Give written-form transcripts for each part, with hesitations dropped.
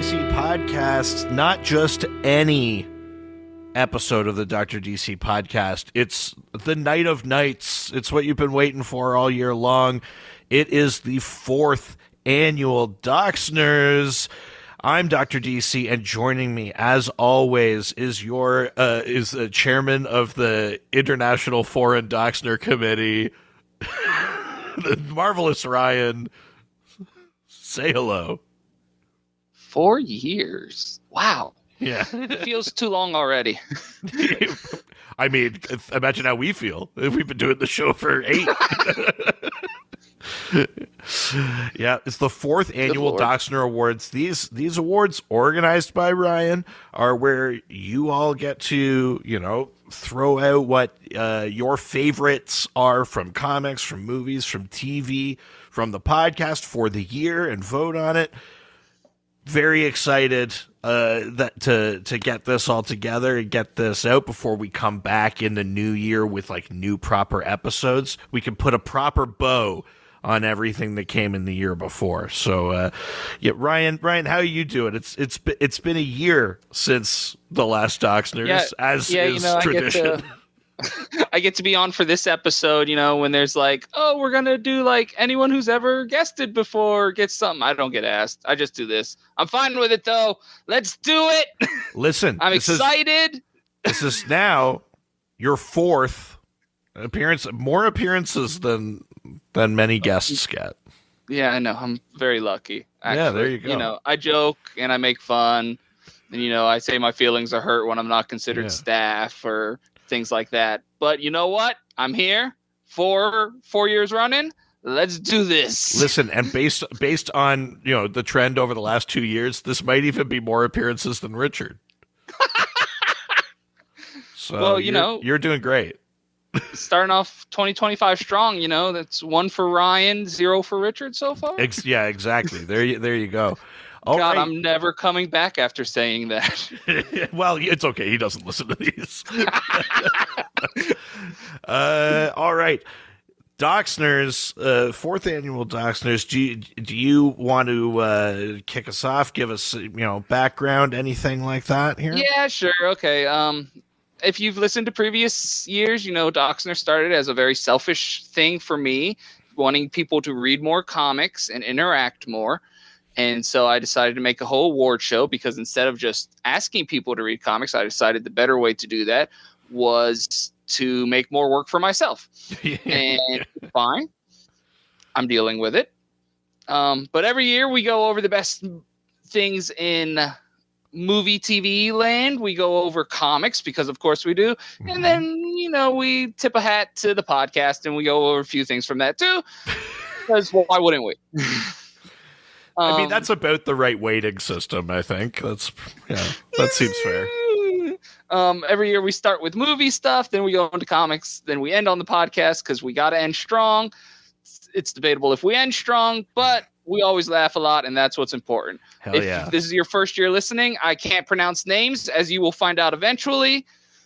DC podcast, not just any episode of the Dr. DC podcast. It's the night of nights. It's what you've been waiting for all year long. It is the 4th annual Docsners. I'm Dr. DC, and joining me, as always, is the chairman of the International Foreign Docsner Committee, the marvelous Ryan. Say hello. 4 years. Wow. Yeah. It feels too long already. I mean, imagine how we feel if we've been doing the show for 8. Yeah, it's the 4th annual Docsner Awards. These awards, organized by Ryan, are where you all get to, throw out what your favorites are from comics, from movies, from TV, from the podcast for the year and vote on it. Very excited to get this all together and get this out before we come back in the new year with new proper episodes. We can put a proper bow on everything that came in the year before. So, Ryan, how are you doing? It's been a year since the last Docsners, as is tradition. I get to be on for this episode, when there's we're going to do anyone who's ever guested before gets something. I don't get asked. I just do this. I'm fine with it, though. Let's do it. Listen, I'm excited. This is now your 4th appearance, more appearances than many guests get. Yeah, I know. I'm very lucky. Actually. Yeah, there you go. I joke and I make fun. And, I say my feelings are hurt when I'm not considered staff or things like that. But you know what? I'm here for 4 years running. Let's do this. Listen, and based on the trend over the last 2 years, this might even be more appearances than Richard. So well, you're doing great. Starting off 2025 strong. That's 1 for Ryan, 0 for Richard so far. Yeah, exactly. There you go. All God, right. I'm never coming back after saying that. Well, it's okay. He doesn't listen to these. All right. Docsners, 4th annual Docsners. Do you want to kick us off? Give us, background, anything like that here? Yeah, sure. Okay. If you've listened to previous years, Docsner started as a very selfish thing for me, wanting people to read more comics and interact more. And so I decided to make a whole award show because instead of just asking people to read comics, I decided the better way to do that was to make more work for myself. And fine, I'm dealing with it. But every year we go over the best things in movie TV land. We go over comics because of course we do. And then, we tip a hat to the podcast and we go over a few things from that too. Because why wouldn't we? I mean, that's about the right weighting system, I think. That seems fair. Every year we start with movie stuff, then we go into comics, then we end on the podcast because we got to end strong. It's debatable if we end strong, but we always laugh a lot, and that's what's important. If this is your first year listening, I can't pronounce names, as you will find out eventually.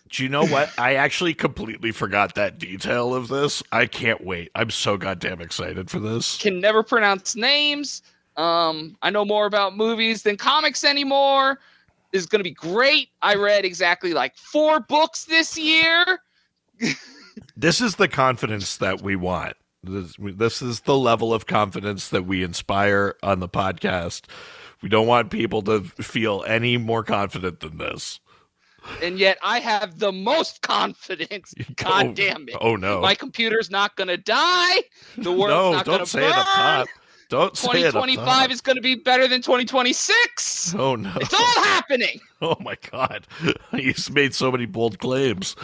Do you know what? I actually completely forgot that detail of this. I can't wait. I'm so goddamn excited for this. Can never pronounce names. I know more about movies than comics anymore. This is going to be great. I read exactly 4 books this year. This is the confidence that we want. This is the level of confidence that we inspire on the podcast. We don't want people to feel any more confident than this. And yet I have the most confidence. God damn it. Oh, no. My computer's not going to die. The world's not going to burn. Don't say it up top. Don't say it up top. 2025 is going to be better than 2026. Oh, no. It's all happening. Oh, my God. He's made so many bold claims.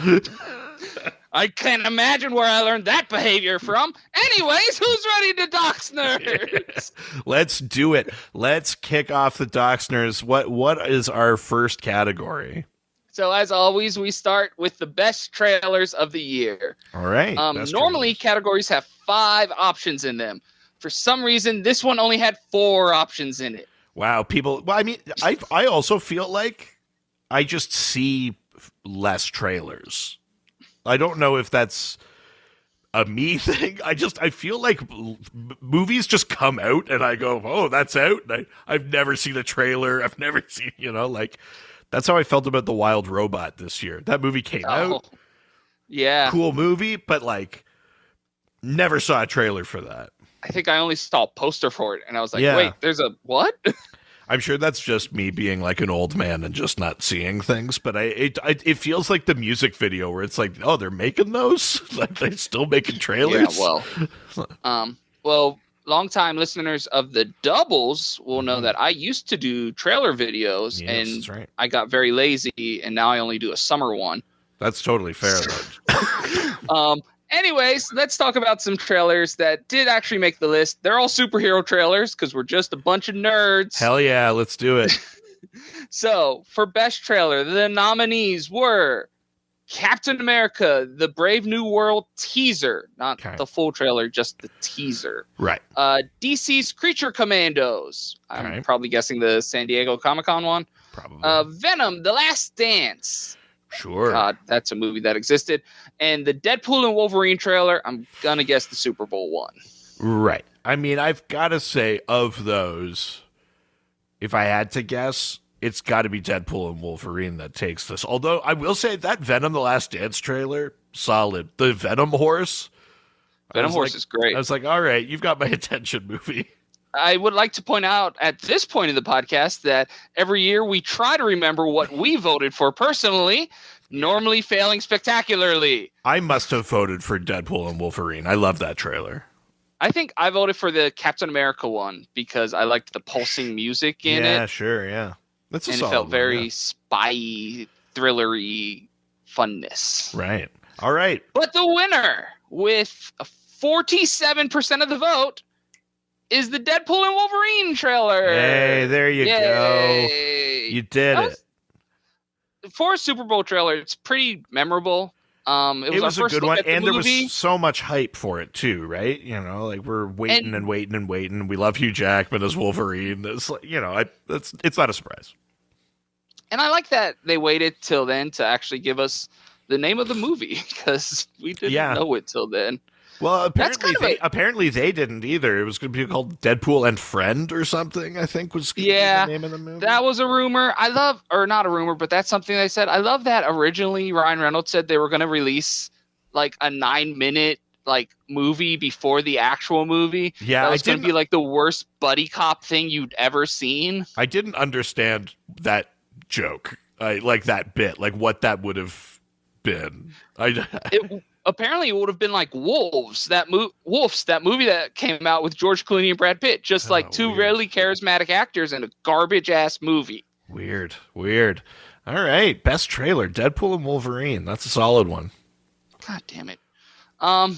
I can't imagine where I learned that behavior from. Anyways, who's ready to Docsners? Let's do it. Let's kick off the Docsners. What is our first category? So as always, we start with the best trailers of the year. All right. Normally, categories have 5 options in them. For some reason, this one only had 4 options in it. Wow, people. Well, I mean, I also feel like I just see less trailers. I don't know if that's a me thing. I feel like movies just come out and I go, oh, that's out. And I've never seen a trailer. I've never seen, like that's how I felt about The Wild Robot this year. That movie came out. Yeah. Cool movie, but like never saw a trailer for that. I think I only saw a poster for it and I was like, Yeah. wait, there's a what? I'm sure that's just me being like an old man and just not seeing things, but it feels like the music video where it's like, oh, they're making those? Like they're still making trailers? Yeah, well, longtime listeners of the Doubles will know that I used to do trailer videos, Yes, and that's right. I got very lazy, and now I only do a summer one. That's totally fair, though. Anyways, let's talk about some trailers that did actually make the list. They're all superhero trailers because we're just a bunch of nerds. Hell yeah, let's do it. So, for Best Trailer, the nominees were Captain America, The Brave New World teaser. Not the full trailer, just the teaser. Right. DC's Creature Commandos. I'm probably guessing the San Diego Comic-Con one. Probably. Venom, The Last Dance. Sure. God, that's a movie that existed. And the Deadpool and Wolverine trailer, I'm going to guess the Super Bowl one. Right. I mean, I've got to say, of those, if I had to guess, it's got to be Deadpool and Wolverine that takes this. Although, I will say that Venom The Last Dance trailer, solid. The Venom horse. Venom horse is great. I was like, all right, you've got my attention, movie. I would like to point out at this point in the podcast that every year we try to remember what we voted for personally, normally failing spectacularly. I must have voted for Deadpool and Wolverine. I love that trailer. I think I voted for the Captain America one because I liked the pulsing music in it. Yeah, sure, yeah. That's a and solid it felt very one, spy, thrillery funness. Right. All right. But the winner with 47% of the vote is the Deadpool and Wolverine trailer. Hey, there you go. You did it. For a Super Bowl trailer, it's pretty memorable. It was a our first good look one, at the and movie. there was so much hype for it too, right? Like we're waiting and waiting and waiting. We love Hugh Jackman as Wolverine. It's like, it's not a surprise. And I like that they waited till then to actually give us the name of the movie because we didn't know it till then. Well, apparently they didn't either. It was going to be called Deadpool and Friend or something, I think was going to be the name of the movie. That was a rumor. Or not a rumor, but that's something they said. I love that originally Ryan Reynolds said they were going to release like a 9-minute like movie before the actual movie. Yeah, that was going to be like the worst buddy cop thing you'd ever seen. I didn't understand that joke, like that bit, like what that would have been. Apparently, it would have been like Wolves, that movie that came out with George Clooney and Brad Pitt, just like two really charismatic actors in a garbage ass movie. Weird. All right, best trailer, Deadpool and Wolverine. That's a solid one. God damn it.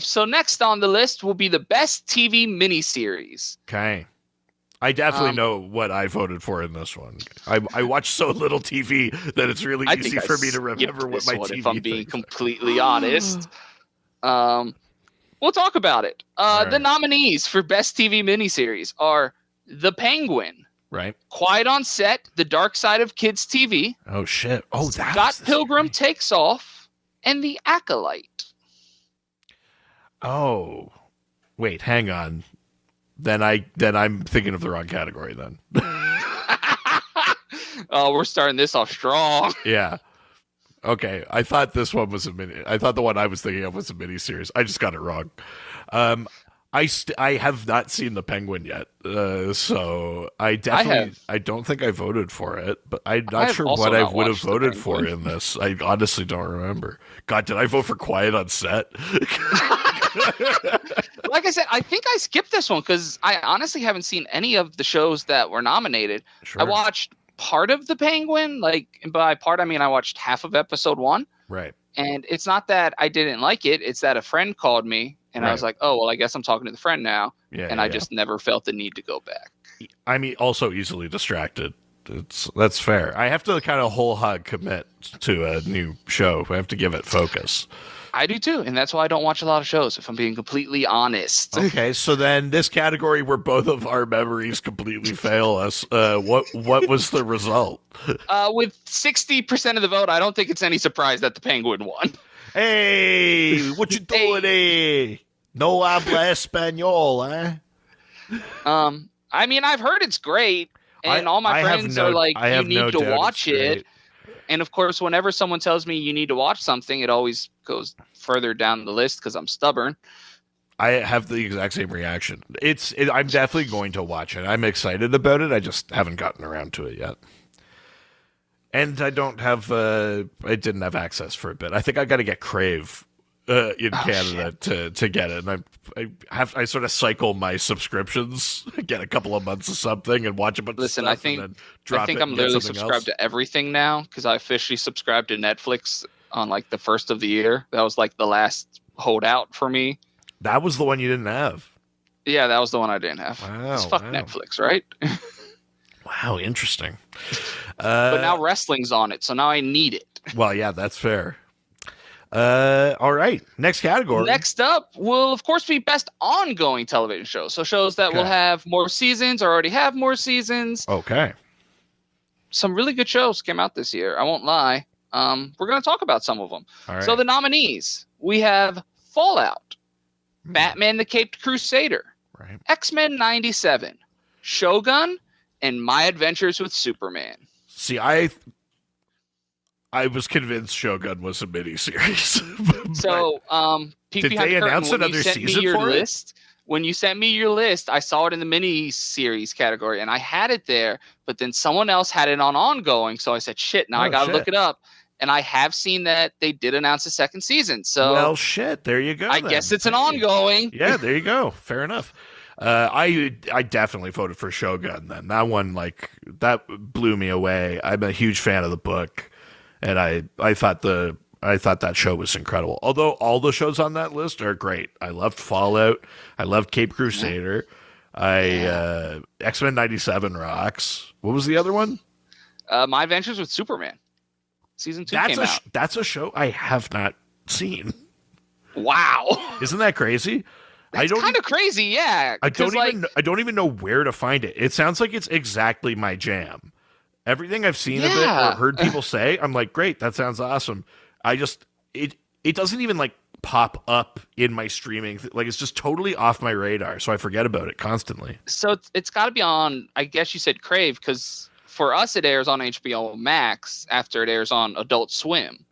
So next on the list will be the best TV miniseries. Okay. I definitely know what I voted for in this one. I watch so little TV that it's really easy for me to remember what my TV. If I'm being completely honest. We'll talk about it. The nominees for Best TV Miniseries are The Penguin, right? Quiet on Set, The Dark Side of Kids TV. Oh shit! Oh, that Scott Pilgrim Takes Off, and The Acolyte. Oh, wait, hang on. Then I'm thinking of the wrong category. Then. Oh, we're starting this off strong. Yeah. Okay, I thought this one was I thought the one I was thinking of was a miniseries. I just got it wrong. I have not seen The Penguin yet, so I don't think I voted for it, but I'm not sure what I would have voted for in this. I honestly don't remember. God, did I vote for Quiet on Set? Like I said, I think I skipped this one because I honestly haven't seen any of the shows that were nominated. Sure. I watched part of The Penguin, like by part I mean I watched half of episode 1. Right. And it's not that I didn't like it, it's that a friend called me and I was like, oh well, I guess I'm talking to the friend now. Yeah. And I just never felt the need to go back. I mean, also easily distracted. That's fair. I have to kind of whole hog commit to a new show. I have to give it focus. I do too, and that's why I don't watch a lot of shows, if I'm being completely honest. Okay, so then this category where both of our memories completely fail us, what was the result? With 60% of the vote, I don't think it's any surprise that the Penguin won. Hey, what you doing, No habla español, eh? I mean, I've heard it's great, and all my friends are like, I "You have no need to doubt it's watch it." great. And of course, whenever someone tells me you need to watch something, it always goes further down the list because I'm stubborn. I have the exact same reaction. I'm definitely going to watch it. I'm excited about it. I just haven't gotten around to it yet. And I don't have. I didn't have access for a bit. I think I got to get Crave in Canada to get it. And I sort of cycle my subscriptions, get a couple of months of something, and watch a bunch of stuff, and then drop I think it I'm and get literally something subscribed else. to everything now because I officially subscribed to Netflix on like the first of the year. That was like the last holdout for me. That was the one you didn't have. Yeah, that was the one I didn't have. Wow, Fuck wow. Netflix, right? Wow, interesting. But now wrestling's on it, so now I need it. Well, yeah, that's fair. All right. Next category. Next up will, of course, be best ongoing television shows. So shows that will have more seasons or already have more seasons. Okay. Some really good shows came out this year. I won't lie. We're going to talk about some of them. All right. So the nominees, we have Fallout, Batman the Caped Crusader, right. X-Men 97, Shogun, and My Adventures with Superman. See, I was convinced Shogun was a miniseries. So, did they announce another season for it? When you sent me your list, I saw it in the mini-series category, and I had it there, but then someone else had it on ongoing, so I said, shit, now I got to look it up. And I have seen that they did announce a second season. So, well, shit, there you go. I guess it's an ongoing. Yeah, there you go. Fair enough. I definitely voted for Shogun then. That one, like, that blew me away. I'm a huge fan of the book, and I thought that show was incredible. Although all the shows on that list are great. I loved Fallout. I loved Cape Crusader. X-Men 97 rocks. What was the other one? My Adventures with Superman. Season 2 came out. That's a show I have not seen. Wow. Isn't that crazy? That's kind of crazy, yeah. I don't even know where to find it. It sounds like it's exactly my jam. Everything I've seen of it or heard people say, I'm like, great, that sounds awesome. It doesn't even like pop up in my streaming. Like, it's just totally off my radar, so I forget about it constantly. So it's got to be on, I guess you said Crave, because for us it airs on HBO Max after it airs on Adult Swim.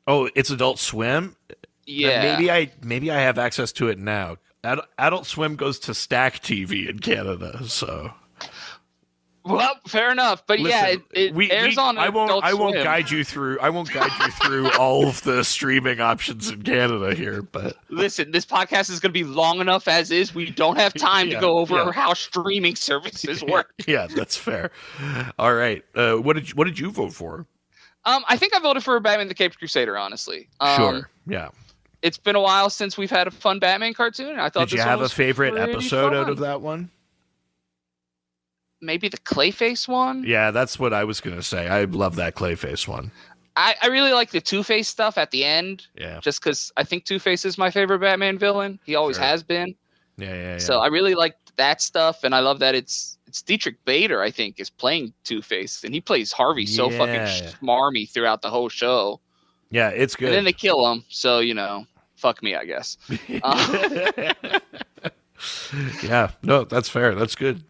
Oh, it's Adult Swim? Yeah. Then maybe I have access to it now. Adult Swim goes to Stack TV in Canada, so. Well, fair enough, but listen, it airs on Adult Swim. I won't guide you through all of the streaming options in Canada here, but listen, this podcast is going to be long enough as is. We don't have time to go over how streaming services work. Yeah, that's fair. All right, what did you vote for? I think I voted for Batman the Caped Crusader. Honestly, sure, yeah. It's been a while since we've had a fun Batman cartoon. I thought. Did you have a favorite episode out of that one? Maybe the Clayface one? Yeah, that's what I was going to say. I love that Clayface one. I really like the Two-Face stuff at the end. Yeah. Just because I think Two-Face is my favorite Batman villain. He always has been. Yeah. So I really like that stuff, and I love that it's Dietrich Bader, I think, is playing Two-Face, and he plays Harvey so fucking smarmy throughout the whole show. Yeah, it's good. And then they kill him, so, fuck me, I guess. Yeah, no, that's fair. That's good.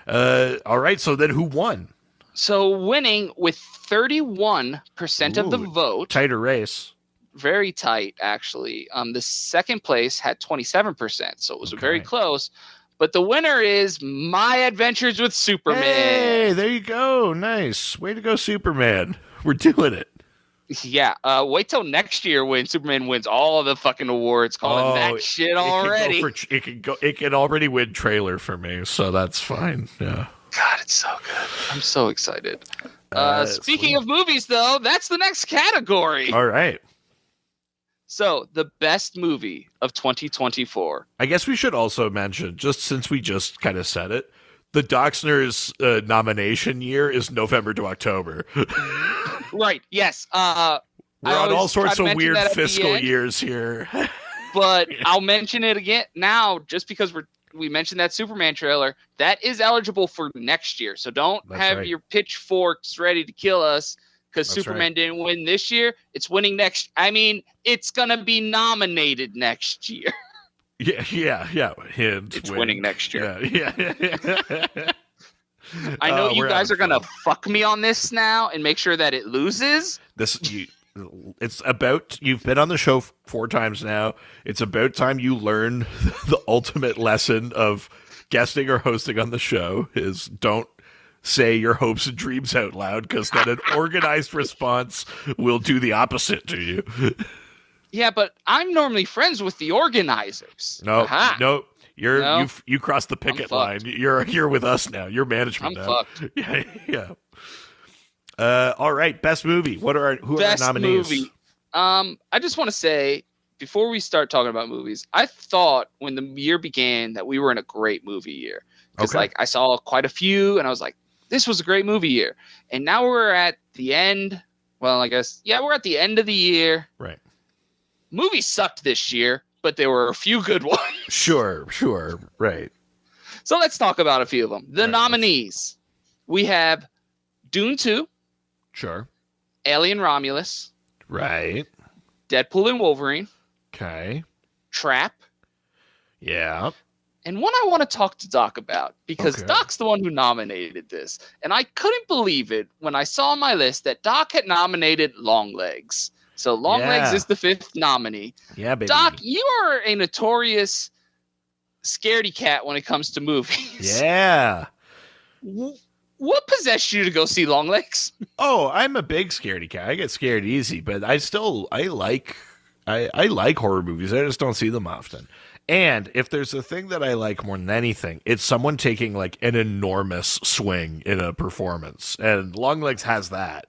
All right, so then who won? So winning with 31% of the vote. Tighter race. Very tight, actually. The second place had 27%, so it was very close. But the winner is My Adventures with Superman. Hey, there you go. Nice. Way to go, Superman. We're doing it. Yeah. Wait till next year when Superman wins all the fucking awards. Calling that shit already. It can already win trailer for me, so that's fine. Yeah. God, it's so good. I'm so excited. Speaking of movies, though, that's the next category. All right. So, the best movie of 2024. I guess we should also mention, just since we just kind of said it, the Docsners nomination year is November to October. Right. Yes. We're on all sorts of weird fiscal years here. But I'll mention it again now, just because we mentioned that Superman trailer. That is eligible for next year. So don't have your pitchforks ready to kill us because Superman didn't win this year. It's winning next. I mean, it's going to be nominated next year. Yeah. Hint. It's wink. winning next year. Yeah. I know you we're guys are having gonna fun. fuck me on this now and make sure that it loses. It's about, you've been on the show 4 times now. It's about time you learn the ultimate lesson of guesting or hosting on the show is don't say your hopes and dreams out loud, because then an organized response will do the opposite to you. Yeah, but I'm normally friends with the organizers. No, Aha. no, No, you crossed the I'm picket line. fucked. You're with us now. You're management I'm now. fucked. Yeah. All right, best movie. Who are our Best nominees? movie. I just want to say before we start talking about movies, I thought when the year began that we were in a great movie year because Okay. I saw quite a few and I was like, this was a great movie year. And now we're at the end. Well, I guess we're at the end of the year. Right. Movies sucked this year, but there were a few good ones. Sure. Right. So let's talk about a few of them. The Right, nominees. We have Dune 2, Sure. Alien Romulus, Right. Deadpool and Wolverine, Okay. Trap, Yeah. and one I want to talk to Doc about because Okay. Doc's the one who nominated this. And I couldn't believe it when I saw on my list that Doc had nominated Longlegs. So Longlegs Yeah. is the 5th nominee. Yeah, baby. Doc, you are a notorious scaredy cat when it comes to movies. Yeah. What possessed you to go see Longlegs? Oh, I'm a big scaredy cat. I get scared easy, but I like horror movies. I just don't see them often. And if there's a thing that I like more than anything, it's someone taking like an enormous swing in a performance. And Longlegs has that.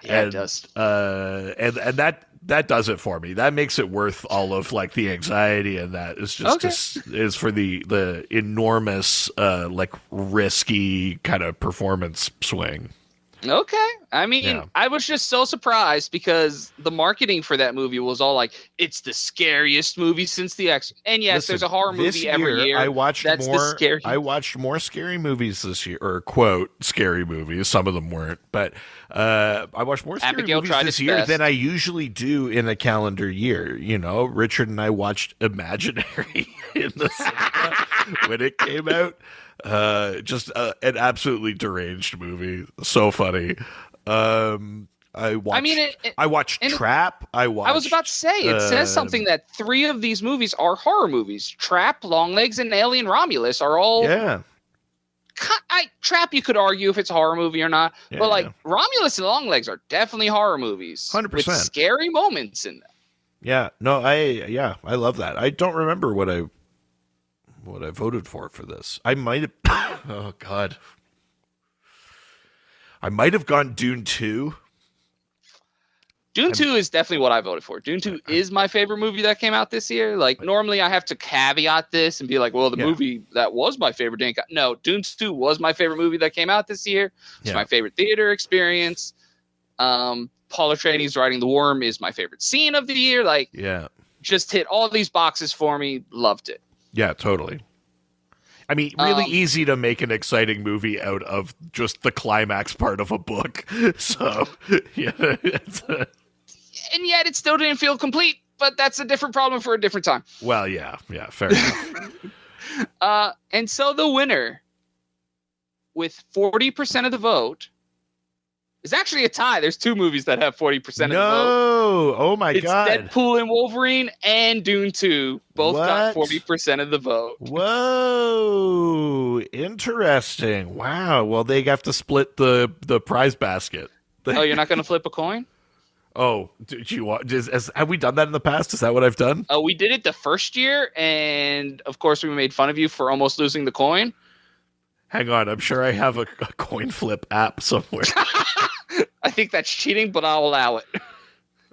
Yeah, And, it does. And that does it for me. That makes it worth all of like the anxiety, and that is just is for the enormous like risky kind of performance swing. Okay. I mean, Yeah. I was just so surprised because the marketing for that movie was all like, it's the scariest movie since the X. And yes, Listen, there's a horror this movie every year. I watched that's more. the scary. I watched more scary movies this year, or quote scary movies. Some of them weren't, but I watched more scary Abigail movies tried this his year best. than I usually do in a calendar year. You know, Richard and I watched Imaginary in the cinema when it came out. Just an absolutely deranged movie. So funny. I watched. I watched Trap. I was about to say, it says something that 3 of these movies are horror movies. Trap, Longlegs, and Alien Romulus are all. Yeah. Trap, you could argue if it's a horror movie or not, but Romulus and Longlegs are definitely horror movies 100%. with scary moments in them. Yeah. No. I love that. I don't remember what I voted for this. I might have. Oh God. I might have gone Dune 2. Dune 2 is definitely what I voted for. Dune 2 is my favorite movie that came out this year. Like, normally I have to caveat this and be like, well, the movie that was my favorite didn't. No, Dune 2 was my favorite movie that came out this year. It's my favorite theater experience. Paul Atreides riding the worm is my favorite scene of the year. Like, just hit all these boxes for me. Loved it. Yeah, totally. I mean, really easy to make an exciting movie out of just the climax part of a book. So, yeah. And yet it still didn't feel complete, but that's a different problem for a different time. Well, yeah, fair enough. And so the winner with 40% of the vote is actually a tie. There's 2 movies that have 40% of the vote. No! Oh my God. It's Deadpool and Wolverine and Dune 2. Both got 40% of the vote. Whoa! Interesting. Wow. Well, they have to split the prize basket. Oh, you're not going to flip a coin? Oh, did you want? Have we done that in the past? Is that what I've done? We did it the first year, and of course, we made fun of you for almost losing the coin. Hang on, I'm sure I have a coin flip app somewhere. I think that's cheating, but I'll allow it.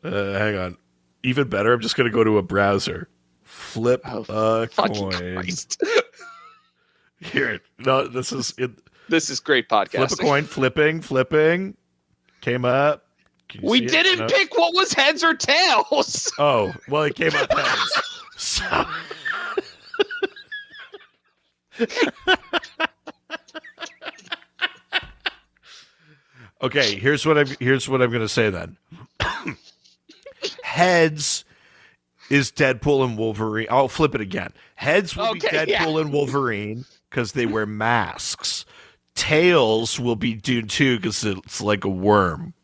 Hang on. Even better, I'm just going to go to a browser. Flip a coin. Christ. Here, no, this is it. This is great podcasting. Flip a coin, flipping, came up. We didn't pick what was heads or tails. Oh, well, it came up heads. So. Okay, here's what I'm going to say then. Heads is Deadpool and Wolverine. I'll flip it again. Heads will be Deadpool and Wolverine because they wear masks. Tails will be Dune 2 because it's like a worm.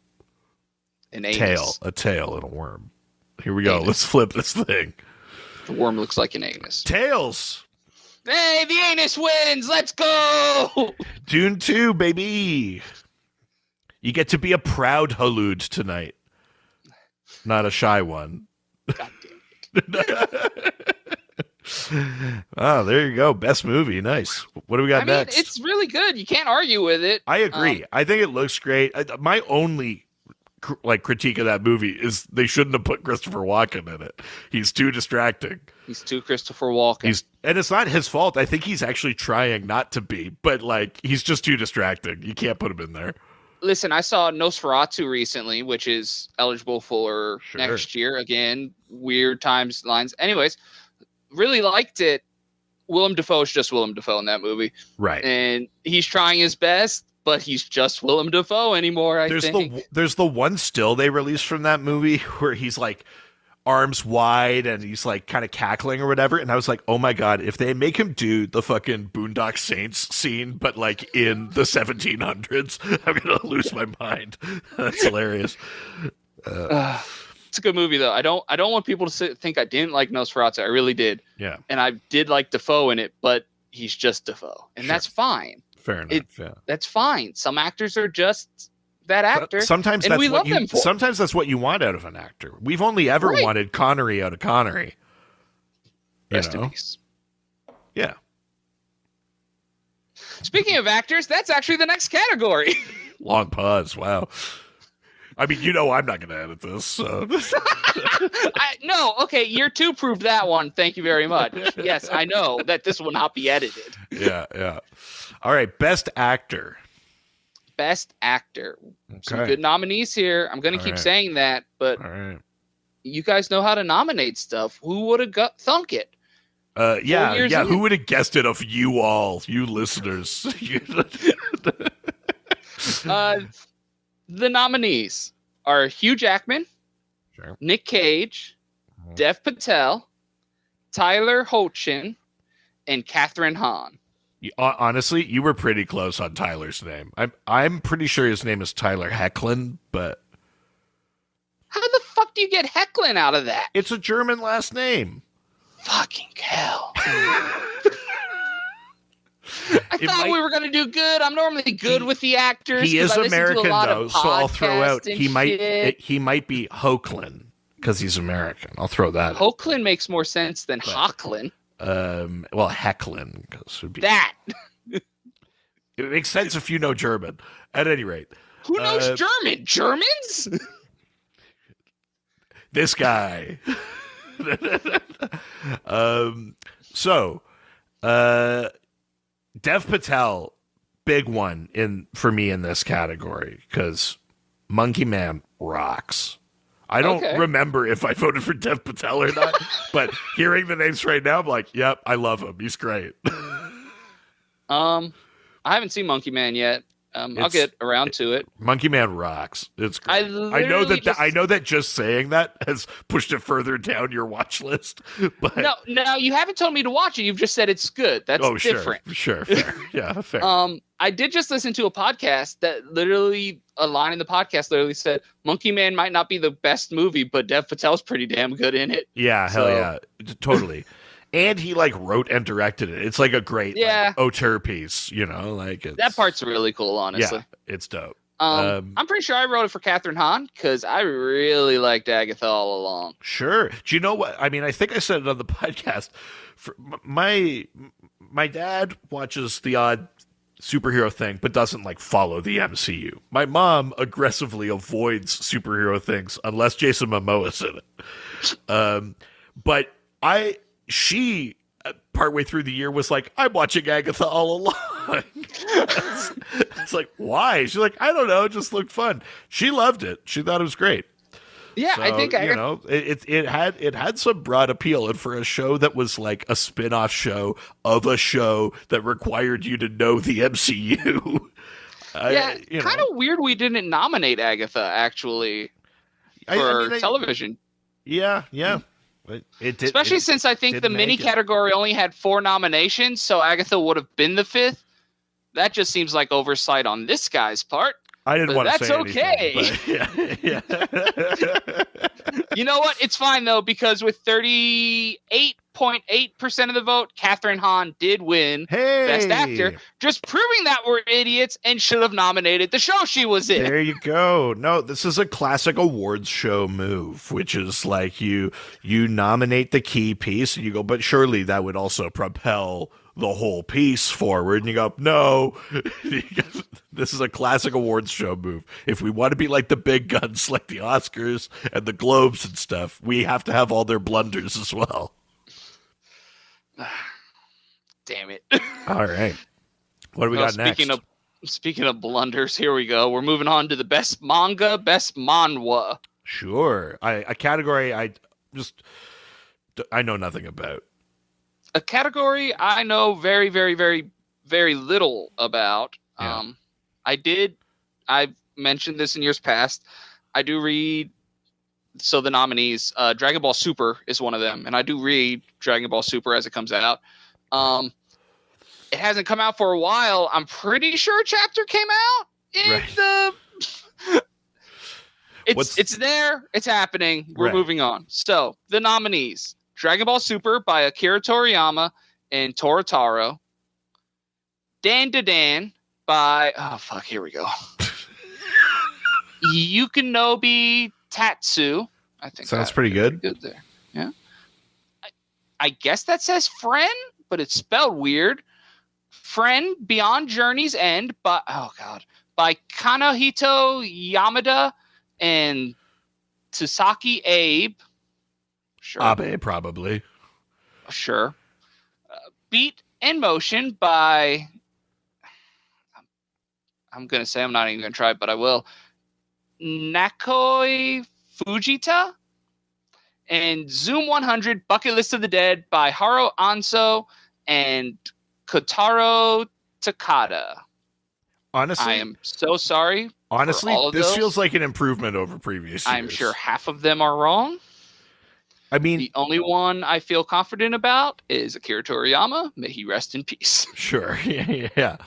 An anus. A tail and a worm. Here we go. Anus. Let's flip this thing. The worm looks like an anus. Tails. Hey, the anus wins. Let's go. Dune 2, baby. You get to be a proud Halud tonight. Not a shy one. God damn it. Oh, there you go. Best movie. Nice. What do we got next? It's really good. You can't argue with it. I agree. I think it looks great. My only critique of that movie is they shouldn't have put Christopher Walken in it. He's too distracting. He's too Christopher Walken. And it's not his fault. I think he's actually trying not to be, but he's just too distracting. You can't put him in there. Listen, I saw Nosferatu recently, which is eligible for next year. Again, weird timelines. Anyways, really liked it. Willem Dafoe is just Willem Dafoe in that movie. Right. And he's trying his best, but he's just Willem Dafoe anymore, I think. There's the one still they released from that movie where he's arms wide and he's kind of cackling or whatever. And I was like, oh my God, if they make him do the fucking Boondock Saints scene, but in the 1700s, I'm going to lose my mind. That's hilarious. It's a good movie though. I don't want people to think I didn't like Nosferatu. I really did. Yeah. And I did like Dafoe in it, but he's just Dafoe. And that's fine. Fair enough. That's fine. Some actors are just that actor. Sometimes that's what you want out of an actor. We've only ever wanted Connery out of Connery. Rest in peace. Yeah. Speaking of actors, that's actually the next category. Long pause. Wow. I mean, I'm not going to edit this. So. No, okay, year 2 proved that one. Thank you very much. Yes, I know that this will not be edited. Yeah. All right, best actor. Best actor. Okay. Some good nominees here. I'm going to keep saying that, but you guys know how to nominate stuff. Who would have thunk it? Yeah. Who would have guessed it of you all, you listeners? The nominees are Hugh Jackman, Nick Cage, Dev Patel, Tyler Hoechlin, and Catherine Hahn. Honestly, you were pretty close on Tyler's name. I'm pretty sure his name is Tyler Hoechlin, but how the fuck do you get Hoechlin out of that? It's a German last name. Fucking hell. I thought we were going to do good. I'm normally good with the actors. He is American, though, so I'll throw out he might be Hoechlin because he's American. I'll throw that. Hoechlin makes more sense than Hoechlin. Well, Hecklin because would be that. It makes sense if you know German. At any rate, who knows German? Germans? This guy. Dev Patel, big one for me in this category because Monkey Man rocks. I don't remember if I voted for Dev Patel or not, but hearing the names right now, I'm like, yep, I love him. He's great. I haven't seen Monkey Man yet. I'll get around to it. Monkey Man rocks. It's great. I know that just saying that has pushed it further down your watch list. But no, you haven't told me to watch it. You've just said it's good. That's different. Sure, fair. Yeah, fair. I did just listen to a podcast that literally a line in the podcast literally said Monkey Man might not be the best movie, but Dev Patel's pretty damn good in it. Yeah, hell yeah, totally. And he wrote and directed it. It's a great auteur piece, that part's really cool, honestly. Yeah, it's dope. I'm pretty sure I wrote it for Catherine Hahn because I really liked Agatha all along. Sure. Do you know what? I mean, I think I said it on the podcast. My dad watches the odd superhero thing, but doesn't follow the MCU. My mom aggressively avoids superhero things unless Jason Momoa's in it. But she partway through the year was like, I'm watching Agatha all along. It's like, why? She's like, I don't know, it just looked fun. She loved it. She thought it was great. Yeah, so, I think it had some broad appeal, and for a show that was a spin-off show of a show that required you to know the MCU. Kind of weird we didn't nominate Agatha actually for television. Yeah. It did, Especially since I think the mini category only had 4 nominations, so Agatha would have been the 5th. That just seems like oversight on this guy's part. I didn't want to say okay. anything, but yeah. You know what? It's fine, though, because with 38.8% of the vote, Catherine Hahn did win Best Actor, just proving that we're idiots and should have nominated the show she was in. There you go. No, this is a classic awards show move, which is like you nominate the key piece and you go, but surely that would also propel the whole piece forward, and you go, no. This is a classic awards show move. If we want to be like the big guns, like the Oscars and the Globes and stuff, we have to have all their blunders as well. Damn it. All right. What do we got next? Speaking of blunders, here we go. We're moving on to the best manga, best manhwa. Sure. A category I know nothing about. A category I know very, very, very, very little about. Yeah. I've mentioned this in years past. I do read, so the nominees, Dragon Ball Super is one of them, and I do read Dragon Ball Super as it comes out. It hasn't come out for a while. I'm pretty sure a chapter came out in It's there. It's happening. We're moving on. So, the nominees. Dragon Ball Super by Akira Toriyama and Toritaro. Dan to Dan by... Oh, fuck. Here we go. Yukinobi Tatsu. I think sounds pretty good. Good there. Yeah. I guess that says friend, but it's spelled weird. Friend Beyond Journey's End by Kanahito Yamada and Tsusaki Abe. Sure. Abe, probably. Sure. Beat and Motion by... I'm going to say, I'm not even going to try it, but I will. Nakoi Fujita. And Zoom 100 Bucket List of the Dead by Haro Anso and Kotaro Takada. Honestly, I am so sorry. Honestly, this feels like an improvement over previous years. I'm sure half of them are wrong. I mean, the only one I feel confident about is Akira Toriyama. May he rest in peace. Sure. Yeah.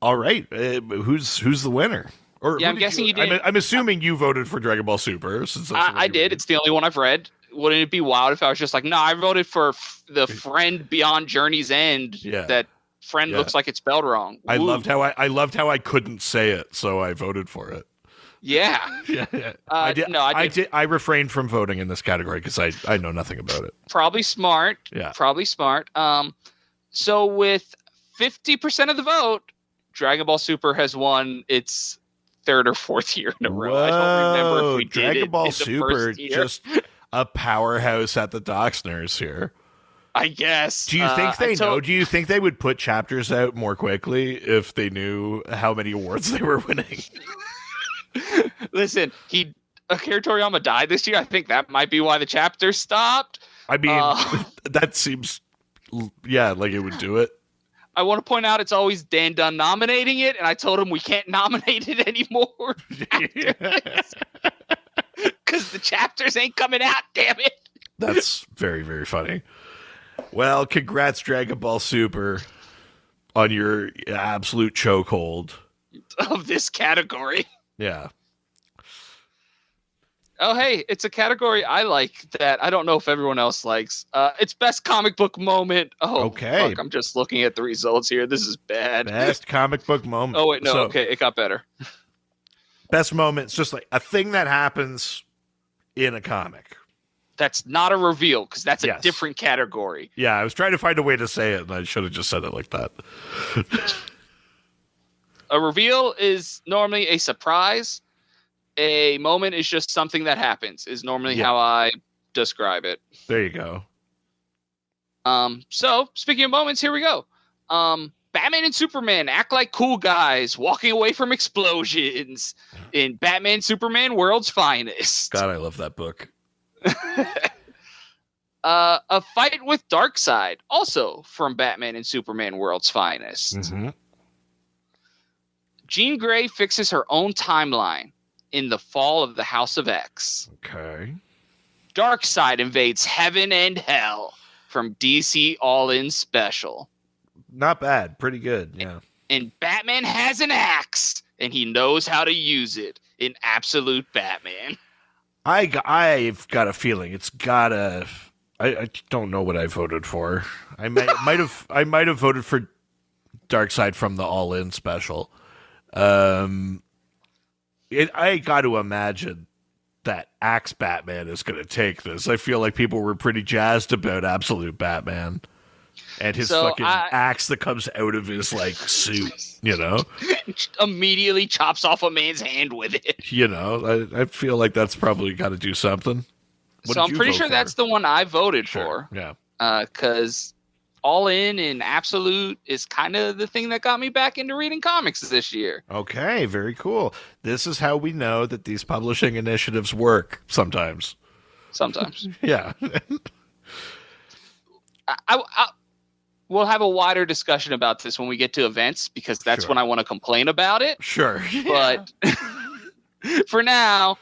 All right. Who's the winner? Or yeah, I'm guessing you did. I'm assuming you voted for Dragon Ball Super. Since I did. It's the only one I've read. Wouldn't it be wild if I was just like, no, I voted for the Friend Beyond Journey's End. Yeah. That friend looks like it's spelled wrong. I loved how I couldn't say it, so I voted for it. Yeah. Yeah. I refrained from voting in this category because I know nothing about it. Probably smart. Yeah. Probably smart. So with 50% of the vote, Dragon Ball Super has won its third or fourth year in a row. I don't remember if we did Dragon it Ball in the Super first year. Just a powerhouse at the Docsners here. I guess. Do you think they know? Do you think they would put chapters out more quickly if they knew how many awards they were winning? Listen, Akira Toriyama died this year. I think that might be why the chapter stopped. I mean, that seems, like it would do it. I want to point out it's always Dan Dunn nominating it, and I told him we can't nominate it anymore. Because the chapters ain't coming out, damn it. That's very, very funny. Well, congrats, Dragon Ball Super, on your absolute chokehold of this category. Yeah. Oh, hey, it's a category I like that I don't know if everyone else likes. It's best comic book moment. Oh, okay. Fuck, I'm just looking at the results here. This is bad. Best comic book moment. Oh, wait, no. Okay, it got better. Best moment. It's just like a thing that happens in a comic. That's not a reveal, because that's a different category. Yeah, I was trying to find a way to say it, and I should have just said it like that. A reveal is normally a surprise. A moment is just something that happens, is normally how I describe it. There you go. So, speaking of moments, here we go. Batman and Superman act like cool guys walking away from explosions in Batman Superman World's Finest. God, I love that book. A fight with Darkseid, also from Batman and Superman World's Finest. Mm-hmm. Jean Grey fixes her own timeline in The Fall of the House of X. Okay. Darkseid invades heaven and hell from DC All-In Special. Not bad. Pretty good. Yeah. And Batman has an axe, and he knows how to use it in Absolute Batman. I've got a feeling it's gotta. I don't know what I voted for. I might have voted for Darkseid from the All In Special. I got to imagine that Axe Batman is going to take this. I feel like people were pretty jazzed about Absolute Batman and his fucking axe that comes out of his like suit. You know, immediately chops off a man's hand with it. You know, I feel like that's probably got to do something. So I'm pretty sure that's the one I voted for. Yeah, because All In and Absolute is kind of the thing that got me back into reading comics this year. Okay, very cool. This is how we know that these publishing initiatives work sometimes. Sometimes. Yeah. We'll have a wider discussion about this when we get to events, because that's when I want to complain about it. Sure. But for now,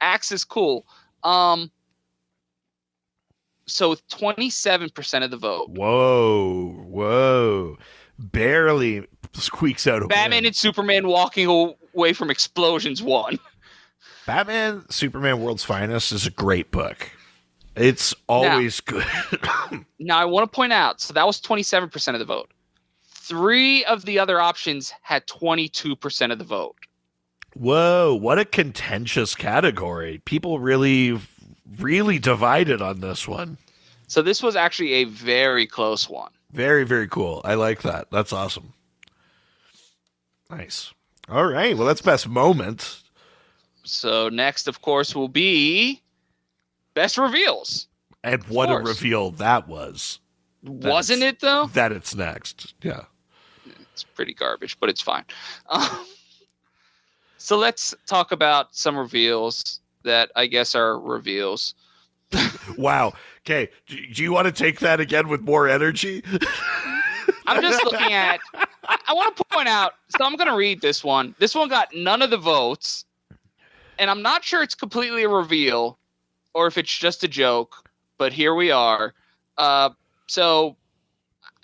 Axe is cool. So 27% of the vote. Whoa. Barely squeaks out a Batman win. and Superman walking away from explosions won. Batman, Superman World's Finest is a great book. It's always good. Now, I want to point out, so that was 27% of the vote. 3 of the other options had 22% of the vote. Whoa, what a contentious category. People really divided on this one. So this was actually a very close one. Very, very cool. I like that. That's awesome. Nice. All right. Well, that's best moment. So next, of course, will be best reveals. And what a reveal that was. Wasn't it, though? That it's next. Yeah. It's pretty garbage, but it's fine. So let's talk about some reveals that I guess are reveals. Wow. Okay. Do you want to take that again with more energy? I'm just looking at... I want to point out... So I'm going to read this one. This one got none of the votes. And I'm not sure it's completely a reveal or if it's just a joke. But here we are. So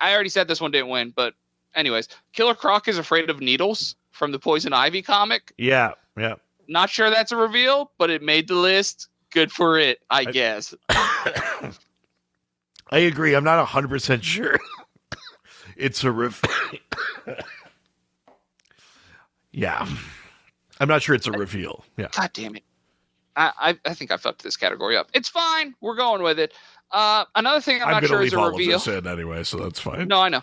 I already said this one didn't win. But anyways, Killer Croc is afraid of needles from the Poison Ivy comic. Yeah. Not sure that's a reveal, but it made the list. Good for it, I guess. I agree. I'm not 100% sure. It's a reveal. Yeah. I'm not sure it's a reveal. Yeah. God damn it. I think I fucked this category up. It's fine. We're going with it. Another thing I'm not sure is a reveal. I'm going to leave all of this in anyway, so that's fine. No, I know.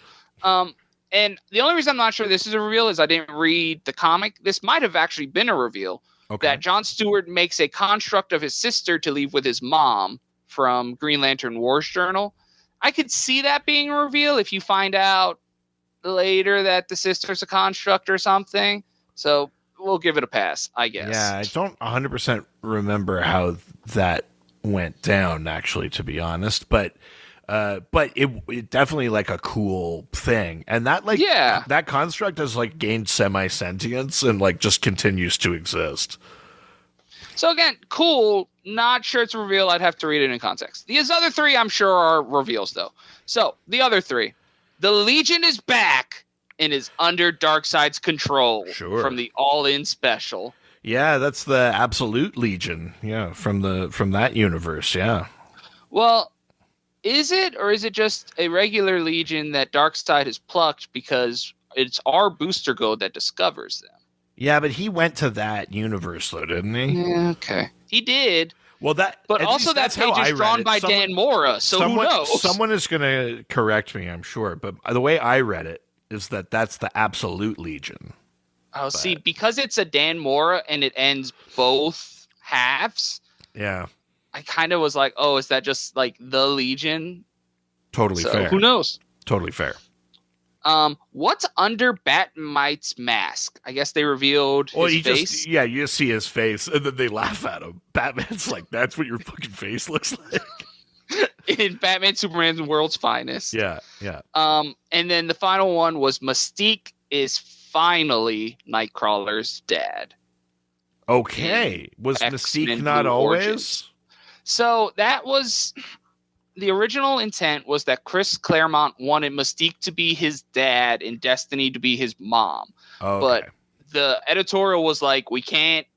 And the only reason I'm not sure this is a reveal is I didn't read the comic. This might have actually been a reveal. Okay. That John Stewart makes a construct of his sister to leave with his mom from Green Lantern Wars Journal. I could see that being a reveal if you find out later that the sister's a construct or something. So we'll give it a pass, I guess. Yeah, I don't 100% remember how that went down, actually, to be honest. But it definitely like a cool thing, and that that construct has like gained semi-sentience and like just continues to exist. So again, cool. Not sure it's a reveal. I'd have to read it in context. These other 3 I'm sure are reveals though. So the other 3, the Legion is back and is under Darkseid's control from the All In Special. Yeah, that's the Absolute Legion. Yeah, from that universe. Yeah. Well. Is it, or is it just a regular Legion that Darkseid has plucked because it's our booster code that discovers them? Yeah, but he went to that universe, though, didn't he? Yeah, okay. He did. Well, but also that page is drawn by Dan Mora, so who knows? Someone is going to correct me, I'm sure. But the way I read it is that's the Absolute Legion. Oh, see, because it's a Dan Mora and it ends both halves. Yeah. I kind of was like, oh, is that just like the Legion? Totally fair. Who knows? Totally fair. What's under Batmite's mask? I guess they revealed his face. You just see his face, and then they laugh at him. Batman's like, that's what your fucking face looks like. In Batman Superman's World's Finest. Yeah. And then the final one was Mystique is finally Nightcrawler's dad. Okay. Was Mystique not always? So that was the original intent, was that Chris Claremont wanted Mystique to be his dad and Destiny to be his mom. Okay. But the editorial was like, we can't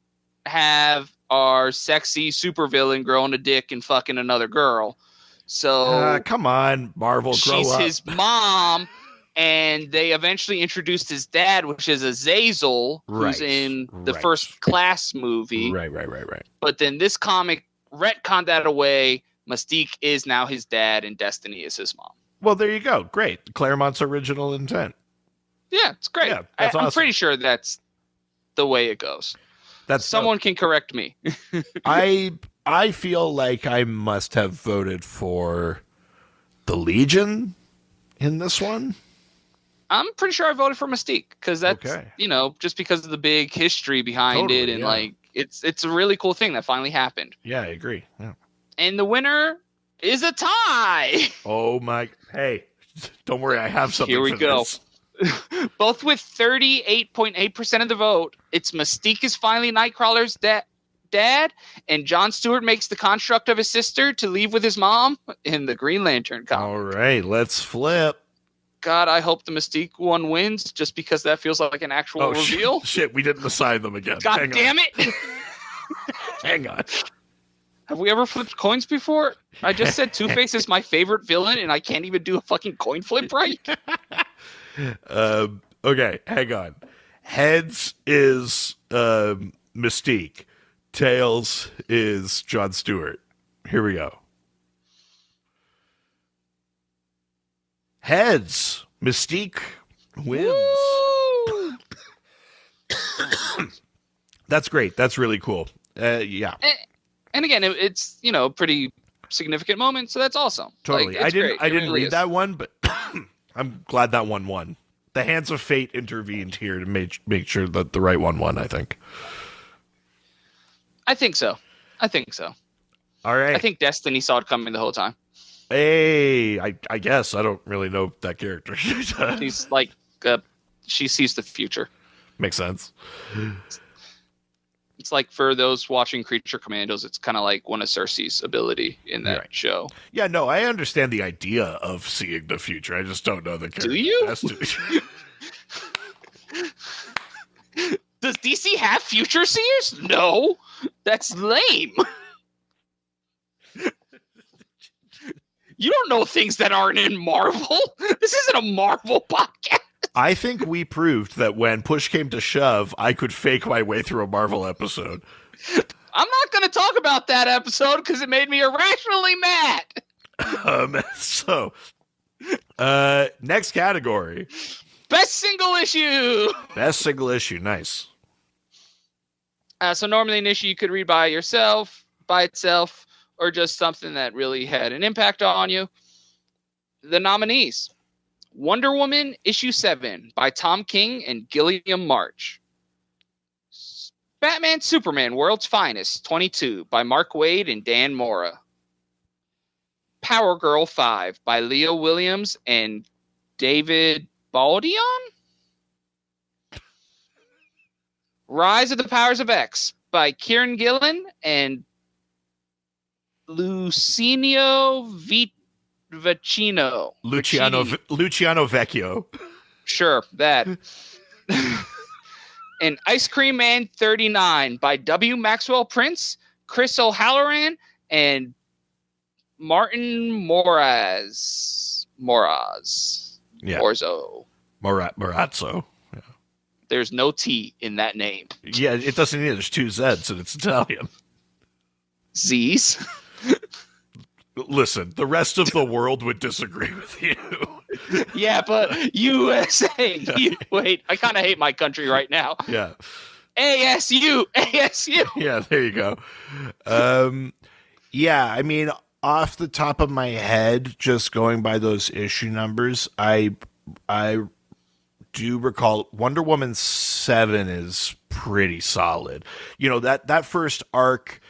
have our sexy supervillain growing a dick and fucking another girl. So come on, Marvel, grow she's up. his mom. And they eventually introduced his dad, which is Azazel, who's in the First Class movie. Right. But then this comic retconned that away. Mystique is now his dad, and Destiny is his mom. Well, there you go. Great. Claremont's original intent. Yeah, it's great. Yeah, that's I'm awesome. pretty sure that's the way it goes. Someone can correct me. I feel like I must have voted for the Legion in this one. I'm pretty sure I voted for Mystique because that's, just because of the big history behind it. And like, it's a really cool thing that finally happened. Yeah, I agree. Yeah. And the winner is a tie. Oh my, hey, don't worry. I have something. Here we go. This. Both with 38.8% of the vote. It's Mystique is finally Nightcrawler's dad. And Jon Stewart makes the construct of his sister to leave with his mom in the Green Lantern comic. All right, let's flip. God, I hope the Mystique one wins just because that feels like an actual reveal. Shit, we didn't assign them again. God damn it. Hang on. Have we ever flipped coins before? I just said Two-Face is my favorite villain and I can't even do a fucking coin flip right. Okay, hang on. Heads is Mystique. Tails is Jon Stewart. Here we go. Heads. Mystique wins. That's great. That's really cool. Yeah. And again, it's, a pretty significant moment, so that's awesome. Totally. Like, I didn't read that one, but I'm glad that one won. The hands of fate intervened here to make sure that the right one won, I think. I think so. All right. I think Destiny saw it coming the whole time. Hey, I guess. I don't really know that character. She's like, she sees the future. Makes sense. It's like for those watching Creature Commandos, it's kind of like one of Cersei's ability in that show. Yeah, no, I understand the idea of seeing the future. I just don't know the character. Do you? Does DC have future seers? No. That's lame. You don't know things that aren't in Marvel. This isn't a Marvel podcast. I think we proved that when push came to shove, I could fake my way through a Marvel episode. I'm not going to talk about that episode because it made me irrationally mad. Next category. Best single issue. Best single issue. Nice. So normally an issue you could read by itself, or just something that really had an impact on you. The nominees. Wonder Woman issue 7 by Tom King and Gilliam March. Batman Superman World's Finest 22 by Mark Waid and Dan Mora. Power Girl 5 by Leo Williams and David Baldion. Rise of the Powers of X by Kieran Gillen and Luciano Vecchino. Luciano Vecchio. Sure, that. And Ice Cream Man 39 by W. Maxwell Prince, Chris O'Halloran, and Martin Moraz. Yeah. Orzo. Morazzo. Yeah. There's no T in that name. Yeah, it doesn't either. There's 2 Z's and it's Italian. Z's? Listen, the rest of the world would disagree with you. Yeah, but USA. Wait, I kind of hate my country right now. Yeah. ASU. Yeah, there you go. Yeah, I mean, off the top of my head, just going by those issue numbers, I do recall Wonder Woman 7 is pretty solid. That first arc,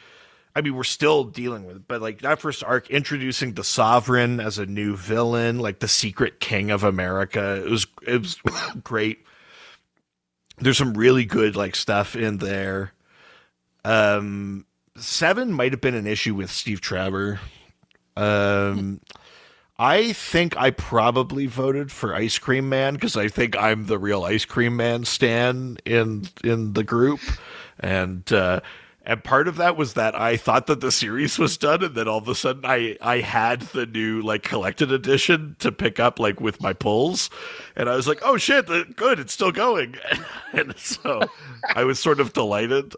I mean, we're still dealing with it, but like that first arc introducing the Sovereign as a new villain, like the secret king of America, it was great. There's some really good like stuff in there. 7 might have been an issue with Steve Trevor. Um, I think I probably voted for Ice Cream Man because I think I'm the real Ice Cream Man stan in the group, and part of that was that I thought that the series was done, and then all of a sudden I had the new like collected edition to pick up like with my pulls, and I was like, oh shit, good, it's still going, and so I was sort of delighted.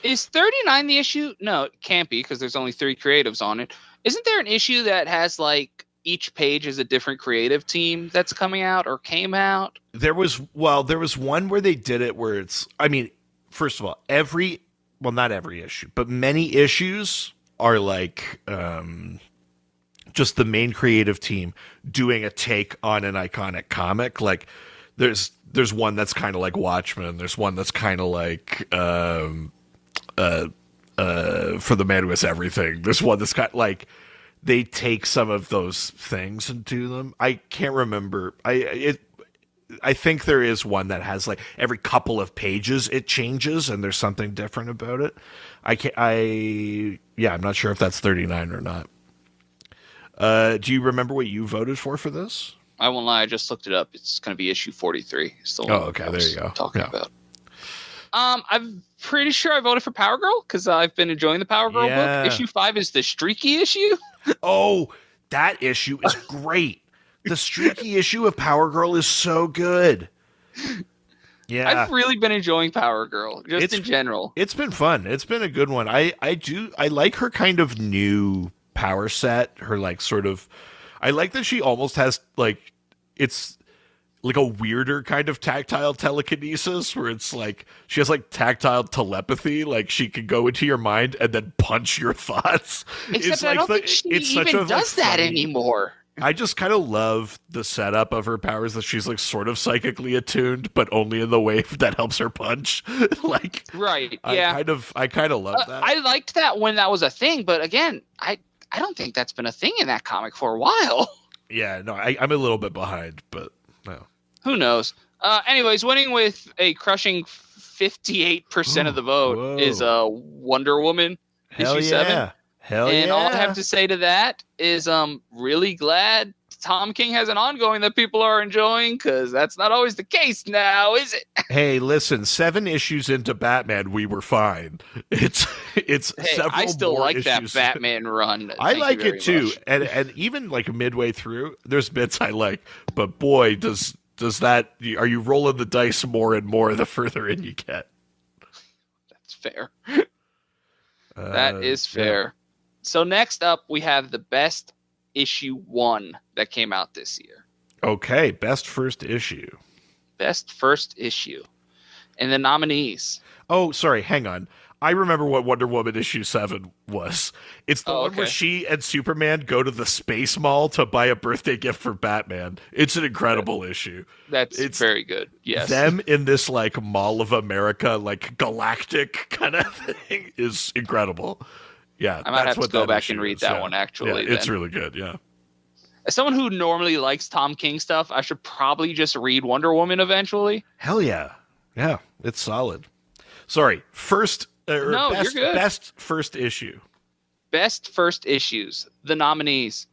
Is 39 the issue? No, it can't be because there's only 3 creatives on it. Isn't there an issue that has like each page is a different creative team that's coming out or came out? There was one where they did it where it's, I mean, first of all, not every issue, but many issues are like just the main creative team doing a take on an iconic comic. Like there's one that's kind of like Watchmen. There's one that's kind of like For the Man Who Has Everything. There's one that's got like they take some of those things and do them. I can't remember. I think there is one that has like every couple of pages it changes and there's something different about it. I'm not sure if that's 39 or not. Do you remember what you voted for this? I won't lie, I just looked it up. It's going to be issue 43. It's the one okay, there you go. Talking about. I'm pretty sure I voted for Power Girl because I've been enjoying the Power Girl book. Issue 5 is the streaky issue. Oh, that issue is great. The streaky issue of Power Girl is so good. Yeah. I've really been enjoying Power Girl, just in general. It's been fun. It's been a good one. I like her kind of new power set. Her like sort of, I like that she almost has like, it's like a weirder kind of tactile telekinesis where it's like she has like tactile telepathy, like she can go into your mind and then punch your thoughts. Except I don't think she even does that anymore. I just kind of love the setup of her powers that she's like sort of psychically attuned, but only in the way that helps her punch. Like, right? Yeah, I kind of love that. I liked that when that was a thing, but again, I don't think that's been a thing in that comic for a while. Yeah, no, I'm a little bit behind, but no. Who knows? Anyways, winning with a crushing 58% of the vote is Wonder Woman Hell issue yeah. 7. And all I have to say to that is really glad Tom King has an ongoing that people are enjoying because that's not always the case now, is it? Hey, listen, 7 issues into Batman, we were fine. It's several I still more like issues. that Batman run. I like it too, and even like midway through, there's bits I like, but boy, does that, are you rolling the dice more and more the further in you get? That's fair. That is fair. Yeah. So next up, we have the best issue 1 that came out this year. Okay, best first issue. Best first issue. And the nominees. Oh, sorry, hang on. I remember what Wonder Woman issue 7 was. It's the one where she and Superman go to the Space Mall to buy a birthday gift for Batman. It's an incredible issue. It's very good. Yes. Them in this like Mall of America, like galactic kind of thing is incredible. Yeah, I might have to go back and read that one, actually. Yeah, it's really good, yeah. As someone who normally likes Tom King stuff, I should probably just read Wonder Woman eventually. Hell yeah. Yeah, it's solid. Sorry, best first issue. Best first issues. The nominees.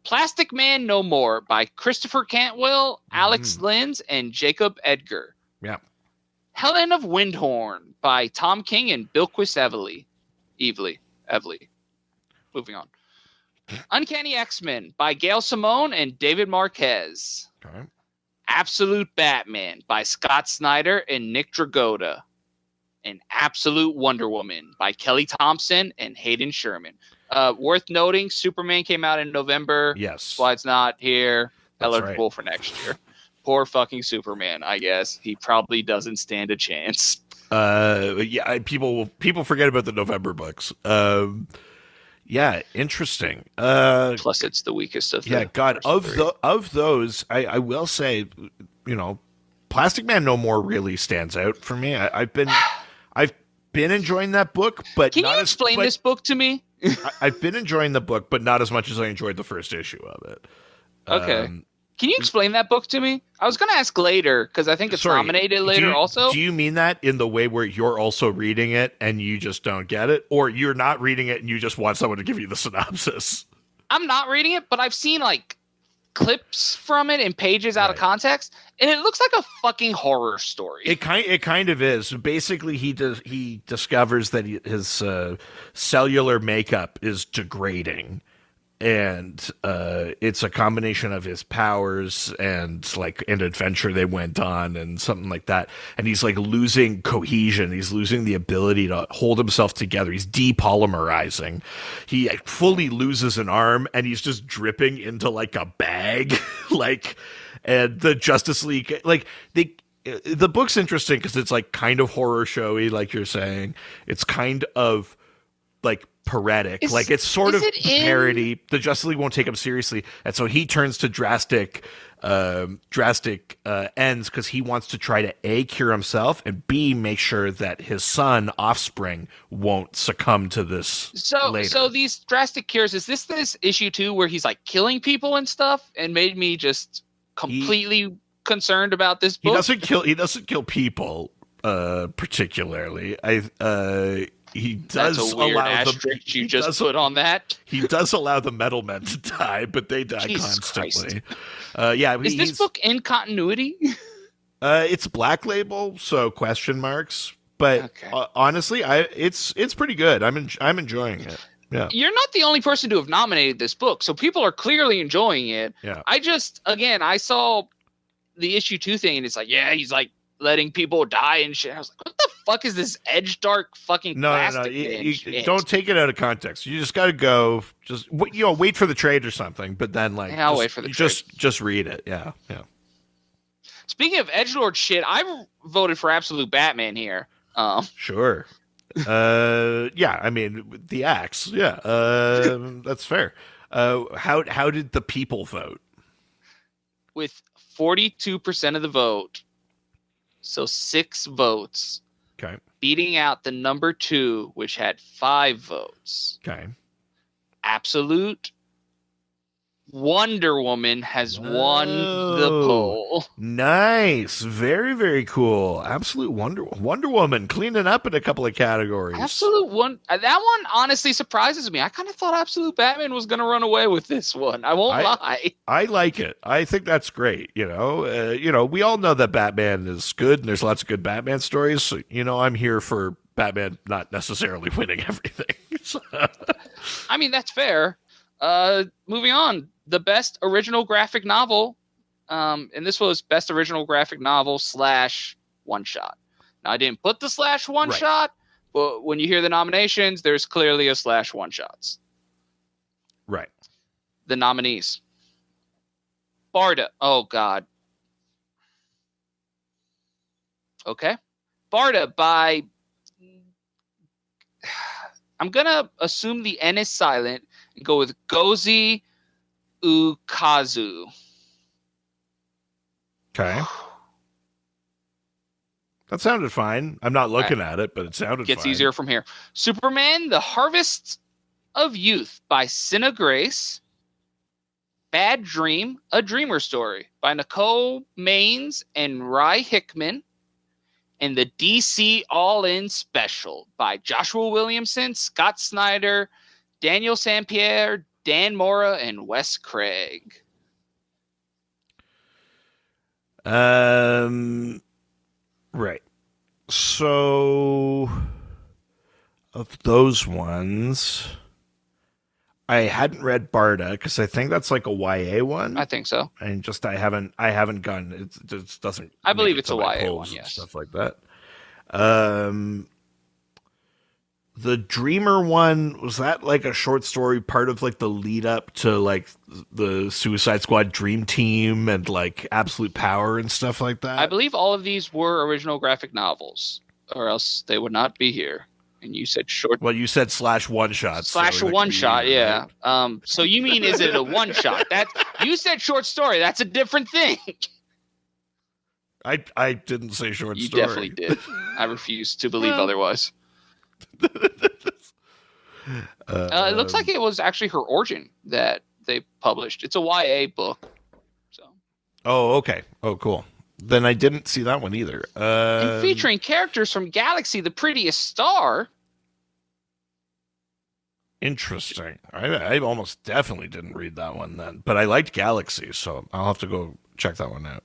Plastic Man No More by Christopher Cantwell, Alex Linz, and Jacob Edgar. Yeah. Helen of Windhorn by Tom King and Bilquis Evely. Moving on. Uncanny X-Men by Gail Simone and David Marquez. Okay. Absolute Batman by Scott Snyder and Nick Dragotta. And Absolute Wonder Woman by Kelly Thompson and Hayden Sherman. Worth noting, Superman came out in November. Yes. That's why it's not here. Eligible right. for next year. Poor fucking Superman, I guess. He probably doesn't stand a chance. People forget about the November books. Yeah, interesting. Plus, it's the weakest of the. Yeah, God, of those, I will say, Plastic Man No More really stands out for me. I've been enjoying that book, but can you explain this book to me? I've been enjoying the book, but not as much as I enjoyed the first issue of it. Okay. Can you explain that book to me? I was going to ask later because I think it's Sorry, nominated later also. Do you mean that in the way where you're also reading it and you just don't get it? Or you're not reading it and you just want someone to give you the synopsis? I'm not reading it, but I've seen like clips from it and pages out of context, and it looks like a fucking horror story. It kind of is. Basically, he discovers that his cellular makeup is degrading, and it's a combination of his powers and like an adventure they went on and something like that. And he's like losing cohesion. He's losing the ability to hold himself together. He's depolymerizing. He fully loses an arm, and he's just dripping into like a bag, like. And the Justice League, like the book's interesting because it's like kind of horror showy, like you're saying. It's kind of like paretic, like it's sort of parody. The Justice League won't take him seriously, and so he turns to drastic ends because he wants to try to A, cure himself, and B, make sure that his son, offspring, won't succumb to this. So these drastic cures, is this issue too where he's like killing people and stuff, and made me just completely concerned about this book? He doesn't kill people particularly. He does. That's a weird asterisk you just put on that. He does allow the metal men to die, but they die constantly. Is this book in continuity? It's Black Label, so question marks. But honestly, it's pretty good. I'm enjoying it. Yeah. You're not the only person to have nominated this book, so people are clearly enjoying it. Yeah. I saw the issue 2 thing, and it's like, yeah, he's like letting people die and shit. I was like, what the fuck is this edge dark fucking plastic? You don't take it out of context. You just got to go, just wait for the trade or something. But then I'll wait for the trade. Just read it. Yeah. Speaking of edgelord shit, I voted for Absolute Batman here. Sure. I mean, the axe. Yeah. That's fair. How did the people vote? With 42% of the vote, so 6 votes. Okay. Beating out the number 2, which had 5 votes. Okay. Absolute Wonder Woman has won the poll. Nice. Very, very cool. Absolute Wonder Woman cleaning up in a couple of categories. That one honestly surprises me. I kind of thought Absolute Batman was going to run away with this one. I won't lie. I like it. I think that's great. We all know that Batman is good, and there's lots of good Batman stories. So, I'm here for Batman not necessarily winning everything. I mean, that's fair. Moving on. The best original graphic novel, and this was best original graphic novel / one shot. Now, I didn't put the / one shot, but when you hear the nominations, there's clearly a / one shots. Right. The nominees. Barda. Oh, God. Okay. Barda by... I'm going to assume the N is silent and go with Gozi Ukazu. Okay. That sounded fine. I'm not looking at it, but it sounded Gets fine. easier from here. Superman, The Harvest of Youth by Cinna Grace. Bad Dream, A Dreamer Story by Nicole Maines and Rye Hickman. And the DC All-In Special by Joshua Williamson, Scott Snyder, Daniel Sampierre, Dan Mora, and Wes Craig. Right. So, of those ones, I hadn't read Barda because I think that's like a YA one. I think so. And I haven't gone. It just doesn't. I believe it's a YA one. Yes, stuff like that. The Dreamer one, was that like a short story part of like the lead up to like the Suicide Squad Dream Team and like Absolute Power and stuff like that? I believe all of these were original graphic novels, or else they would not be here. And you said short. Well, you said / one shot. / one shot, yeah. Right? So you mean, is it a one shot? You said short story. That's a different thing. I didn't say short story. You definitely did. I refuse to believe otherwise. It looks like it was actually her origin that they published. It's a YA book. So Oh, okay. Oh, cool. Then I didn't see that one either. And featuring characters from Galaxy, the Prettiest Star. Interesting. I almost definitely didn't read that one then, but I liked Galaxy, so I'll have to go check that one out.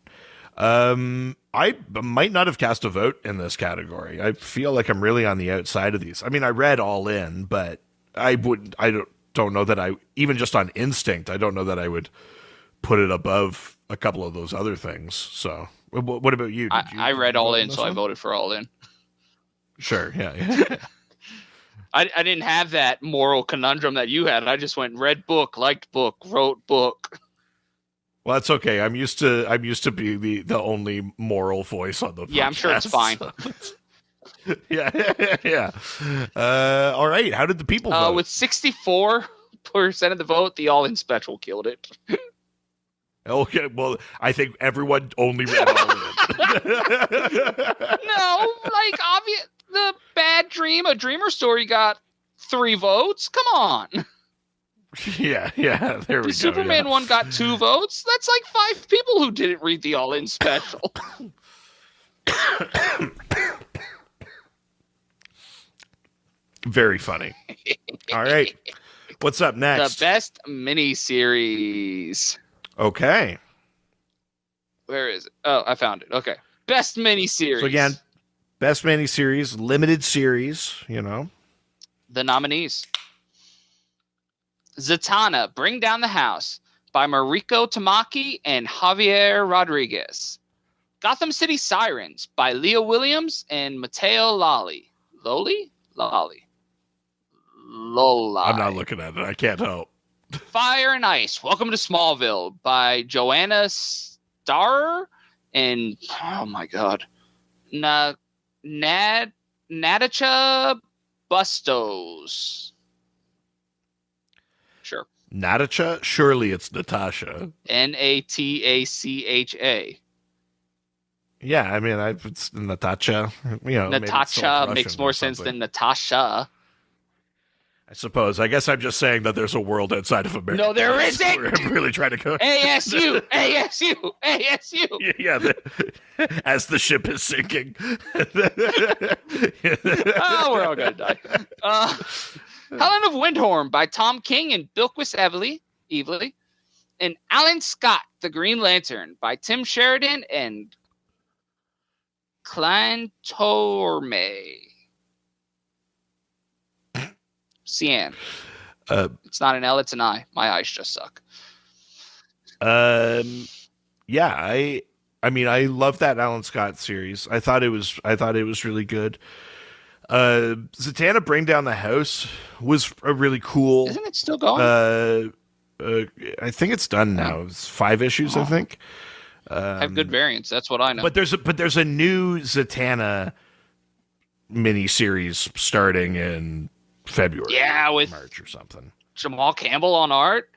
I might not have cast a vote in this category. I feel like I'm really on the outside of these. I mean, I read All In, but I don't know that I, even just on instinct, I don't know that I would put it above a couple of those other things. So, what about you? I read All In, so I voted for All In. Sure, yeah. I didn't have that moral conundrum that you had. I just went read book, liked book, wrote book. Well, that's okay. I'm used to being the only moral voice on the podcast. Yeah, I'm sure it's fine. Yeah. All right. How did the people vote? With 64% of the vote, the All In special killed it. Okay. Well, I think everyone only read All In. No, like obvious. The Bad Dream, A Dreamer Story got 3 votes. Come on. Yeah, there we go. The Superman one got 2 votes. That's like 5 people who didn't read the All In special. Very funny. All right. What's up next? The best miniseries. Okay. Where is it? Oh, I found it. Okay. Best miniseries. So again, best miniseries, limited series, you know. The nominees. Zatanna, Bring Down the House by Mariko Tamaki and Javier Rodriguez. Gotham City Sirens by Leah Williams and Mateo Lolli. Lolli? Lolli. Lolli. I'm not looking at it. I can't help. Fire and Ice, Welcome to Smallville by Joanna Starr and, oh my God, Natacha Bustos. Sure. Natacha? Surely it's Natasha. Natacha. Yeah, I mean, it's Natasha. You know, Natasha makes more sense than Natasha. I suppose. I guess I'm just saying that there's a world outside of America. No, there isn't. I'm really trying to go. ASU, ASU, ASU. Yeah, as the ship is sinking. Oh, we're all gonna die. Helen of Windhorn by Tom King and Bilquis Evely. And Alan Scott, The Green Lantern by Tim Sheridan and Clan Torme. Cian. It's not an L, it's an I. My eyes just suck. Yeah, I mean, I love that Alan Scott series. I thought it was really good. Zatanna Bring Down the House was a really cool. Isn't it still going? I think it's done now. It's 5 issues, I think. Have good variants. That's what I know. But there's a new Zatanna miniseries starting in February. Yeah, with March or something. Jamal Campbell on art.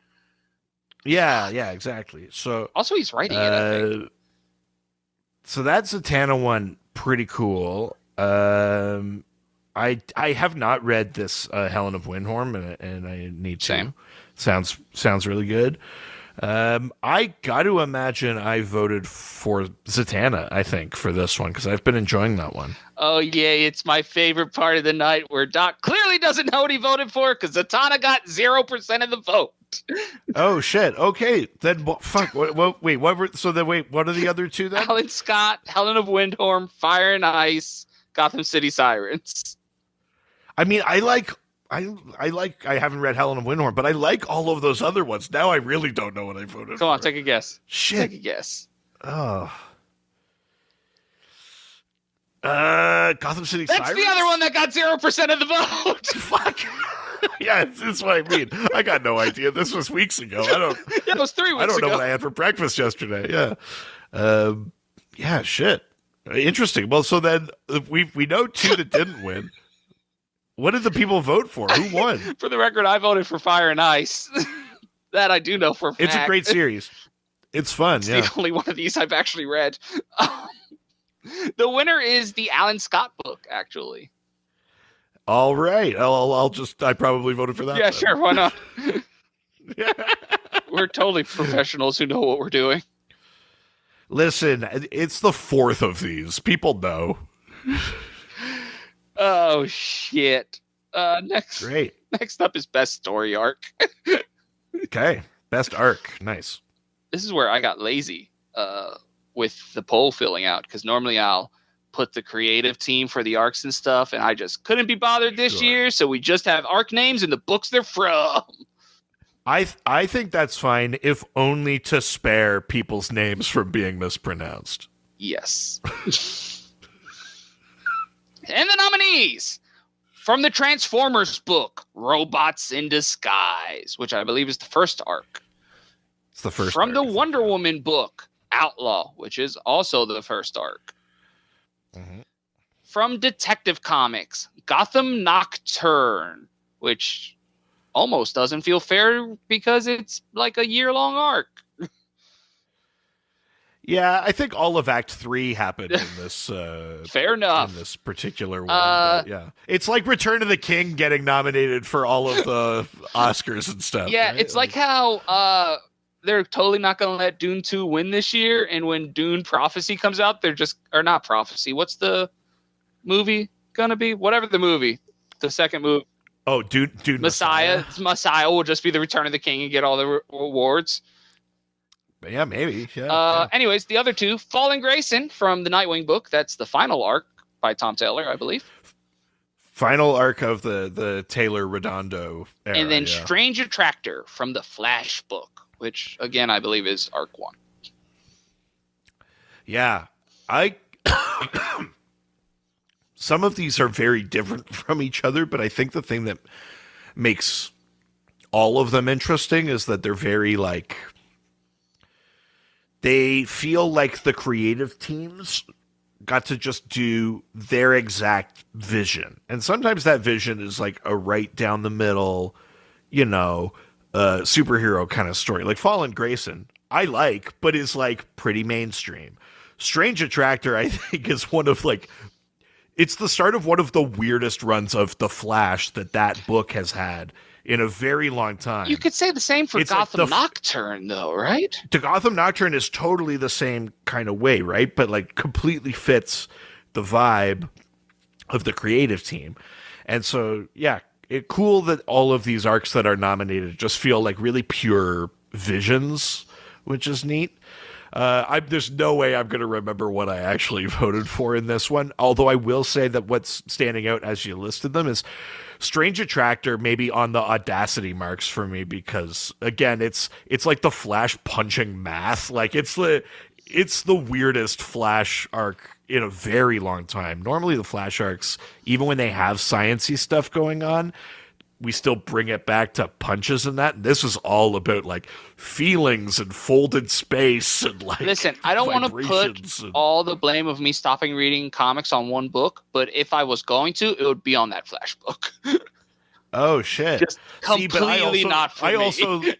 Yeah, exactly. So also he's writing it, I think. So that Zatanna one, pretty cool. I have not read this Helen of Windhorn, and I need to. Same. Sounds really good. I got to imagine I voted for Zatanna, I think, for this one, because I've been enjoying that one. Oh, yay. It's my favorite part of the night where Doc clearly doesn't know what he voted for because Zatanna got 0% of the vote. Oh, shit. Okay. Then, fuck. What are the other two then? Alan Scott, Helen of Windhorn, Fire and Ice, Gotham City Sirens. I mean, I haven't read Helen of Windhorn, but I like all of those other ones. Now I really don't know what I voted for. Come on, take a guess. Shit. Take a guess. Oh. Gotham City Sirens? That's the other one that got 0% of the vote. Fuck. Yeah, that's what I mean. I got no idea. This was weeks ago. Yeah, it was 3 weeks ago. I don't know what I had for breakfast yesterday. Yeah. Yeah, shit. Interesting. Well, so then we know 2 that didn't win. What did the people vote for? Who won? For the record, I voted for Fire and Ice. That I do know for a fact. It's a great series. It's fun. It's the only one of these I've actually read. The winner is the Alan Scott book, actually. All right. I probably voted for that. Yeah, then. sure. Why not? We're totally professionals who know what we're doing. Listen, it's the fourth of these. People know. Oh shit. Next Great. next up is best story arc. Okay. Best arc. Nice. This is where I got lazy with the poll filling out, because normally I'll put the creative team for the arcs and stuff, and I just couldn't be bothered this year, so we just have arc names and the books they're from. I think that's fine, if only to spare people's names from being mispronounced. Yes. And the nominees from the Transformers book, Robots in Disguise, which I believe is the first arc. It's the first from arc, the Wonder Woman book, Outlaw, which is also the first arc. Mm-hmm. From Detective Comics, Gotham Nocturne, which almost doesn't feel fair because it's like a year-long arc. Yeah, I think all of Act 3 happened in this. Fair enough. In this particular one, but yeah, it's like Return of the King getting nominated for all of the Oscars and stuff. Yeah, right? it's like how they're totally not going to let Dune 2 win this year, and when Dune Prophecy comes out, they're just, or not Prophecy. What's the movie gonna be? Whatever the movie, the second movie. Oh, Dune Messiah. Messiah will just be the Return of the King and get all the awards. Yeah, maybe. Yeah. Anyways, the other two, Fallen Grayson from the Nightwing book. That's the final arc by Tom Taylor, I believe. Final arc of the Taylor Redondo era. And then Strange Attractor from the Flash book, which again I believe is arc 1. Yeah, some of these are very different from each other, but I think the thing that makes all of them interesting is that they're very like, they feel like the creative teams got to just do their exact vision. And sometimes that vision is like a right down the middle, superhero kind of story. Like Fallen Grayson, I like, but is like pretty mainstream. Strange Attractor, I think, is one of like, it's the start of one of the weirdest runs of The Flash that book has had in a very long time. You could say the same for Gotham Nocturne, though, right? The Gotham Nocturne is totally the same kind of way, right? But like completely fits the vibe of the creative team. And so, yeah, cool that all of these arcs that are nominated just feel like really pure visions, which is neat. There's no way I'm going to remember what I actually voted for in this one. Although I will say that what's standing out as you listed them is Strange Attractor, maybe on the audacity marks for me, because again, it's like the Flash punching math. Like it's the weirdest Flash arc in a very long time. Normally the Flash arcs, even when they have sciencey stuff going on, we still bring it back to punches and that. This is all about like feelings and folded space and like. Listen, I don't want to put all the blame of me stopping reading comics on one book, but if I was going to, it would be on that Flash book. Oh shit! Just completely not for me.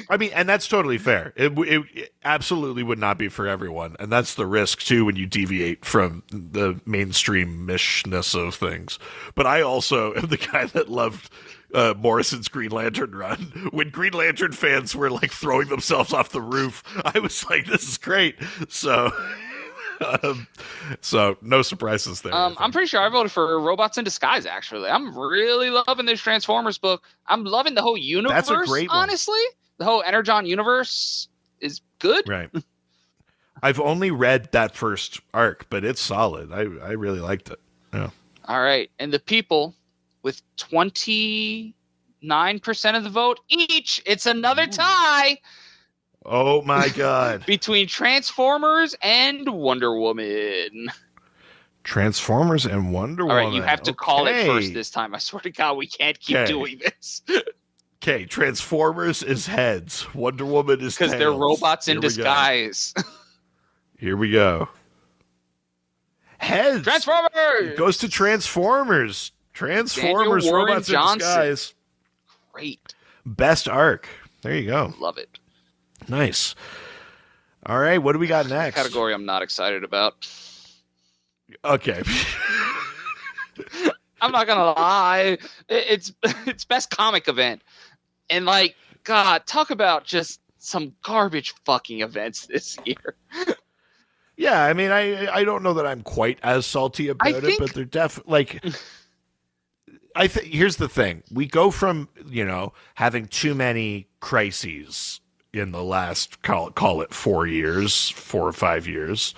I mean, and that's totally fair. It absolutely would not be for everyone, and that's the risk too when you deviate from the mainstream-ishness of things. But I also am the guy that loved Morrison's Green Lantern run. When Green Lantern fans were like throwing themselves off the roof, I was like, "This is great." So, so no surprises there. I'm pretty sure I voted for Robots in Disguise. Actually, I'm really loving this Transformers book. I'm loving the whole universe. That's a great one. Honestly. The whole Energon universe is good. Right. I've only read that first arc, but it's solid. I really liked it. Yeah. All right. And the people with 29% of the vote each, it's another tie. Oh, my God. Between Transformers and Wonder Woman. Transformers and Wonder Woman. All right, you have to call it first this time. I swear to God, we can't keep doing this. Okay, Transformers is heads. Wonder Woman is tails. Because they're robots in disguise. Here we go. Heads. Transformers! It goes to Transformers. Transformers, robots in disguise. Great. Best arc. There you go. Love it. Nice. All right, what do we got next? Category I'm not excited about. Okay. I'm not gonna lie. It's best comic event. And like, God, talk about just some garbage fucking events this year. Yeah, I mean, I don't know that I'm quite as salty I about it, but think they're like I think here's the thing: we go from having too many crises in the last call it 4 years, 4 or 5 years,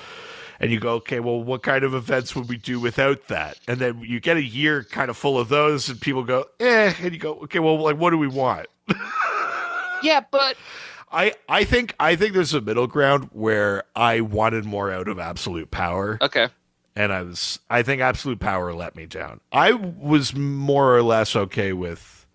and you go, okay, well, what kind of events would we do without that? And then you get a year kind of full of those, and people go, and you go, okay, well, like, what do we want? yeah, but I think there's a middle ground where I wanted more out of Absolute Power. okay. And I think Absolute Power let me down. I was more or less okay with,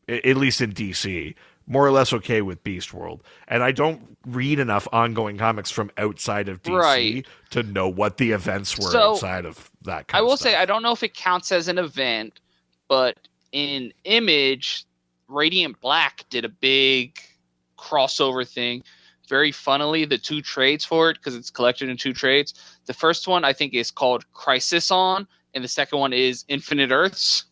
at least in DC, more or less okay with Beast World. And I don't read enough ongoing comics from outside of DC Right. to know what the events were So, outside of that kind I of will stuff. say I don't know if it counts as an event, but in Image, Radiant Black did a big crossover thing. Very funnily, the two trades for it, because it's collected in two trades. The first one I think is called Crisis On, and the second one is Infinite Earths.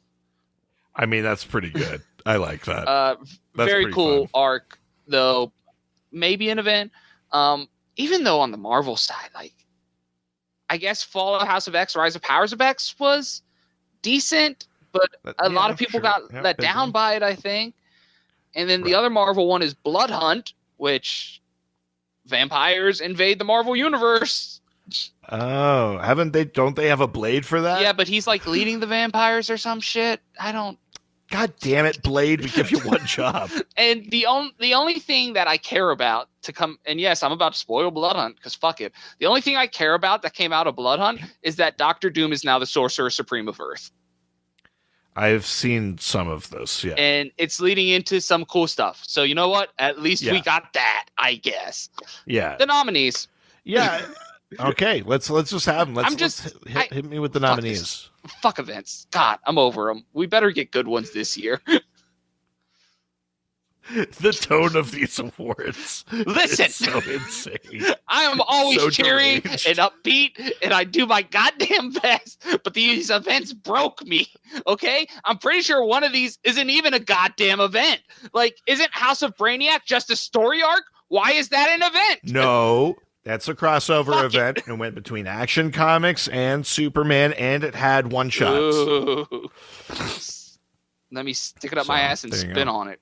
I mean, that's pretty good. I like that. That's Very pretty cool fun. arc, though. Maybe an event. Even though on the Marvel side, like, I guess Fall of House of X, Rise of Powers of X was decent, but a lot of people got let down by it, I think. And then the other Marvel one is Blood Hunt, which vampires invade the Marvel universe. Oh, haven't they? Don't they have a Blade for that? Yeah, but he's like leading the vampires or some shit. I don't. God damn it, Blade! We give you one job. And the only thing that I care about to come, and yes, I'm about to spoil Blood Hunt because fuck it. The only thing I care about that came out of Blood Hunt is that Doctor Doom is now the Sorcerer Supreme of Earth. I've seen some of this, yeah. And it's leading into some cool stuff. So you know what? At least we got that, I guess. Yeah. The nominees. Yeah. Okay, let's just have them. Let's hit me with the nominees. Fuck events. God, I'm over them. We better get good ones this year. The tone of these awards. Listen, is so insane. I am always So cheering deranged. and upbeat, and I do my goddamn best. But these events broke me. Okay, I'm pretty sure one of these isn't even a goddamn event. Like, isn't House of Brainiac just a story arc? Why is that an event? No, that's a crossover Fuck event. It went between Action Comics and Superman, and it had one shots. Ooh. Let me stick it up my ass and spin on it.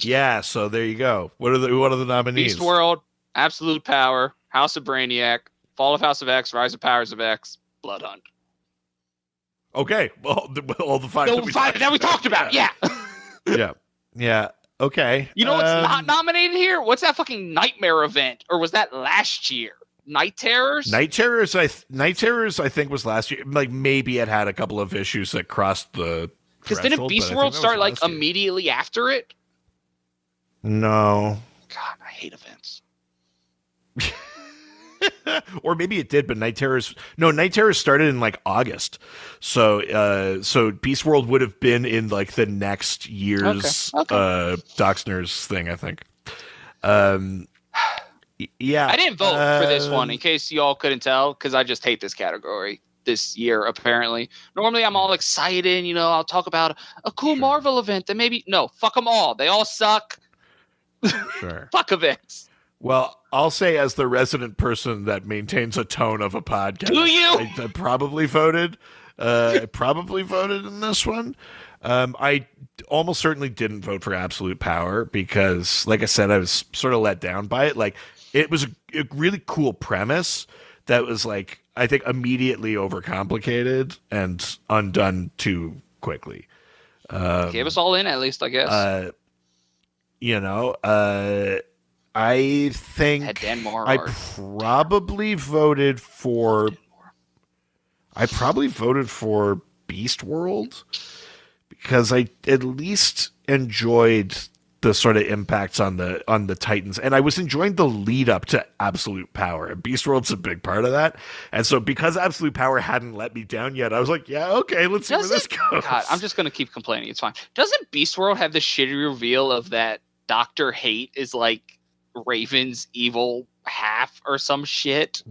Yeah, so there you go. What are the nominees? Beast World, Absolute Power, House of Brainiac, Fall of House of X, Rise of Powers of X, Blood Hunt. Okay, well, all the five that we talked about. Yeah. Yeah. Okay. You know what's not nominated here? What's that fucking Nightmare event? Or was that last year? Night Terrors? Night Terrors, I think, was last year. Like, maybe it had a couple of issues that crossed the because didn't Beast World start like immediately after it? No. God, I hate events. Or maybe it did, but Night Terrors started in like August. So Beast World would have been in like the next year's Docsners thing, I think. Yeah. I didn't vote for this one, in case y'all couldn't tell, because I just hate this category this year, apparently. Normally I'm all excited, I'll talk about a cool Marvel event that maybe fuck them all. They all suck. Sure. Fuck events. Well, I'll say, as the resident person that maintains a tone of a podcast, do you? I probably voted. In this one. I almost certainly didn't vote for Absolute Power because, like I said, I was sort of let down by it. Like, it was a really cool premise that was, like, I think immediately overcomplicated and undone too quickly. Gave us all in, at least, I guess. I think I probably voted for Beast World because I at least enjoyed the sort of impacts on the Titans, and I was enjoying the lead up to Absolute Power. And Beast World's a big part of that, and so because Absolute Power hadn't let me down yet, I was like, yeah, okay, let's see where this goes. God, I'm just gonna keep complaining. It's fine. Doesn't Beast World have the shitty reveal of that Dr. Hate is like Raven's evil half or some shit?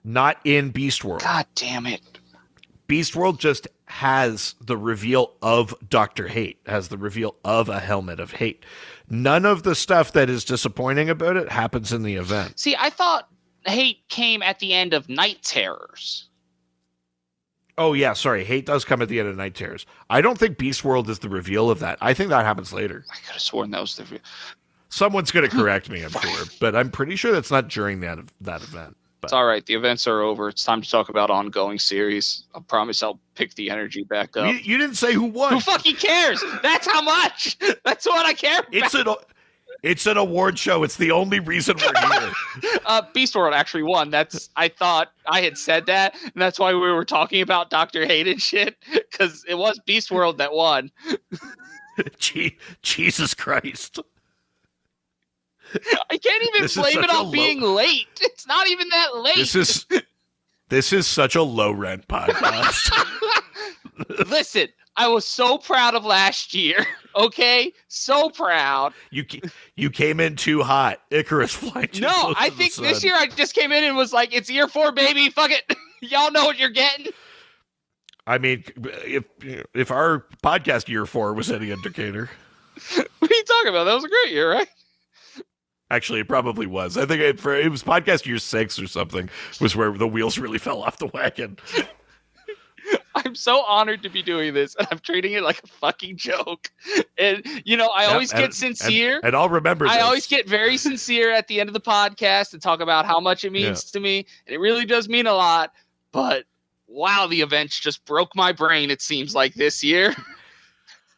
Not in Beast World. God damn it. Beast World just has the reveal of Dr. Hate, has the reveal of a helmet of hate. None of the stuff that is disappointing about it happens in the event. See, I thought hate came at the end of Night Terrors. Oh, yeah, sorry. Hate does come at the end of Night Terrors. I don't think Beast World is the reveal of that. I think that happens later. I could have sworn that was the... Someone's going to correct me, I'm sure. But I'm pretty sure that's not during that event. But. It's all right. The events are over. It's time to talk about ongoing series. I promise I'll pick the energy back up. You didn't say who won. Who fucking cares? That's how much. That's what I care about. It's an award show. It's the only reason we're here. Beast World actually won. I thought I had said that, and that's why we were talking about Dr. Hate and shit, because it was Beast World that won. Jesus Christ. I can't even blame it on being late. It's not even that late. This is such a low rent podcast. Listen, I was so proud of last year. Okay, so proud. You came in too hot. Icarus flying too close to the sun. I think this year I just came in and was like, "It's year 4, baby. Fuck it. Y'all know what you're getting." I mean, if our podcast year 4 was any indicator. What are you talking about? That was a great year, right? Actually, it probably was. I think it was podcast year 6 or something was where the wheels really fell off the wagon. I'm so honored to be doing this, and I'm treating it like a fucking joke. And, I always get sincere. And I'll remember this. I always get very sincere at the end of the podcast and talk about how much it means to me. And it really does mean a lot. But, wow, the events just broke my brain, it seems like, this year.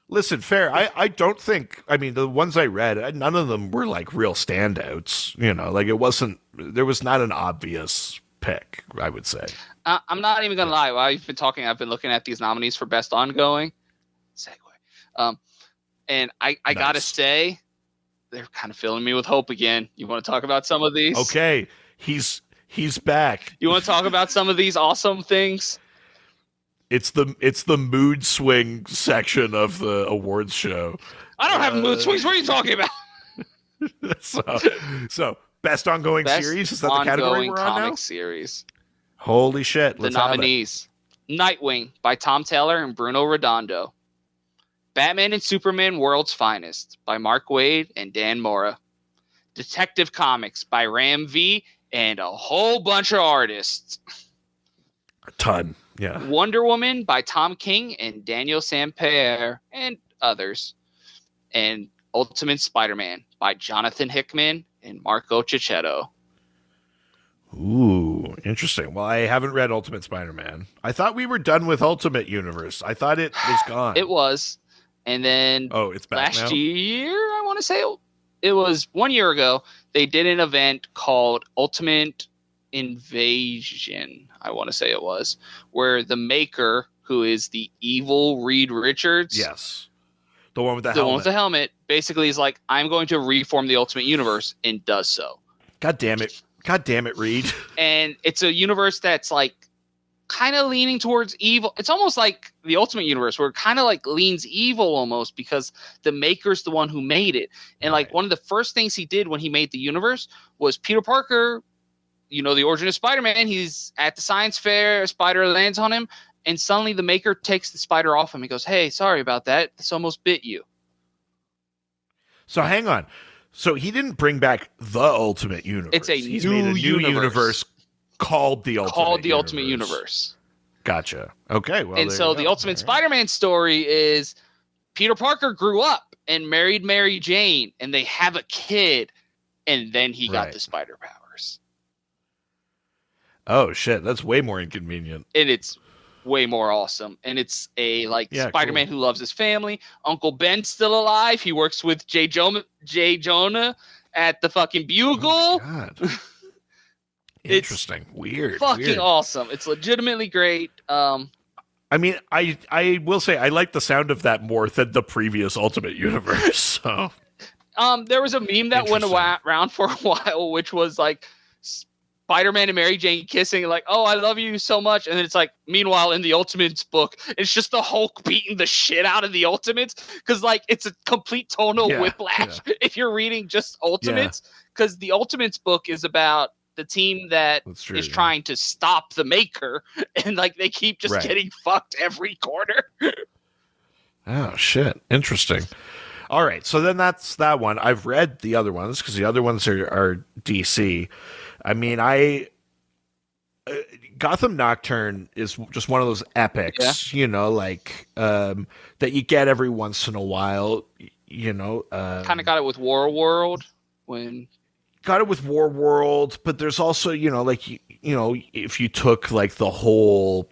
Listen, fair. I don't think, the ones I read, none of them were like real standouts. There was not an obvious pick, I would say. I'm not even going to lie. While you've been talking, I've been looking at these nominees for Best Ongoing. Segue. And I Nice. got to say, they're kind of filling me with hope again. You want to talk about some of these? Okay. He's back. You want to talk about some of these awesome things? It's the mood swing section of the awards show. I don't have mood swings. What are you talking about? So best ongoing series, is that the category we're on now? Comic series. Holy shit! The nominees: Nightwing by Tom Taylor and Bruno Redondo, Batman and Superman: World's Finest by Mark Waid and Dan Mora, Detective Comics by Ram V and a whole bunch of artists. A ton. Yeah. Wonder Woman by Tom King and Daniel Sampere and others. And Ultimate Spider-Man by Jonathan Hickman and Marco Cicchetto. Ooh, interesting. Well, I haven't read Ultimate Spider-Man. I thought we were done with Ultimate Universe. I thought it was gone. It was. And then it's back last now? year, I want to say it was 1 year ago, they did an event called Ultimate Invasion, I want to say it was, where the maker, who is the evil Reed Richards. Yes. The one with the the helmet. one with the helmet, basically is like, I'm going to reform the Ultimate Universe, and does so. God damn it, Reed. And it's a universe that's like kind of leaning towards evil. It's almost like the Ultimate Universe, where it kind of like leans evil almost, because the maker's the one who made it. And like one of the first things he did when he made the universe was Peter Parker, the origin of Spider-Man, he's at the science fair, a spider lands on him, and suddenly the maker takes the spider off him. He goes, "Hey, sorry about that. This almost bit you." So hang on. So he didn't bring back the Ultimate Universe. He's made a new universe called the Ultimate Universe. Gotcha. Okay. Well, and so the Ultimate Spider-Man story is Peter Parker grew up and married Mary Jane, and they have a kid, and then he got the spider powers. Oh shit, that's way more inconvenient. And it's way more awesome. And it's a Spider-Man who loves his family. Uncle Ben's still alive. He works with Jay Jonah at the fucking Bugle. Oh God. Interesting. Weird. Fucking awesome. It's legitimately great. I will say I like the sound of that more than the previous Ultimate Universe. So there was a meme that went around for a while, which was like Spider-Man and Mary Jane kissing, like, "Oh, I love you so much," and then it's like, meanwhile in the Ultimates book, it's just the Hulk beating the shit out of the Ultimates, because like it's a complete tonal whiplash if you're reading just Ultimates, because the Ultimates book is about the team that is trying to stop the maker, and like they keep just getting fucked every corner. Oh shit, interesting. All right, so then that's that one. I've read the other ones because the other ones are DC. I mean, I Gotham Nocturne is just one of those Yeah, epics, like that you get every once in a while. You know, kind of got it with War World when got it with War World, but there's also like if you took like the whole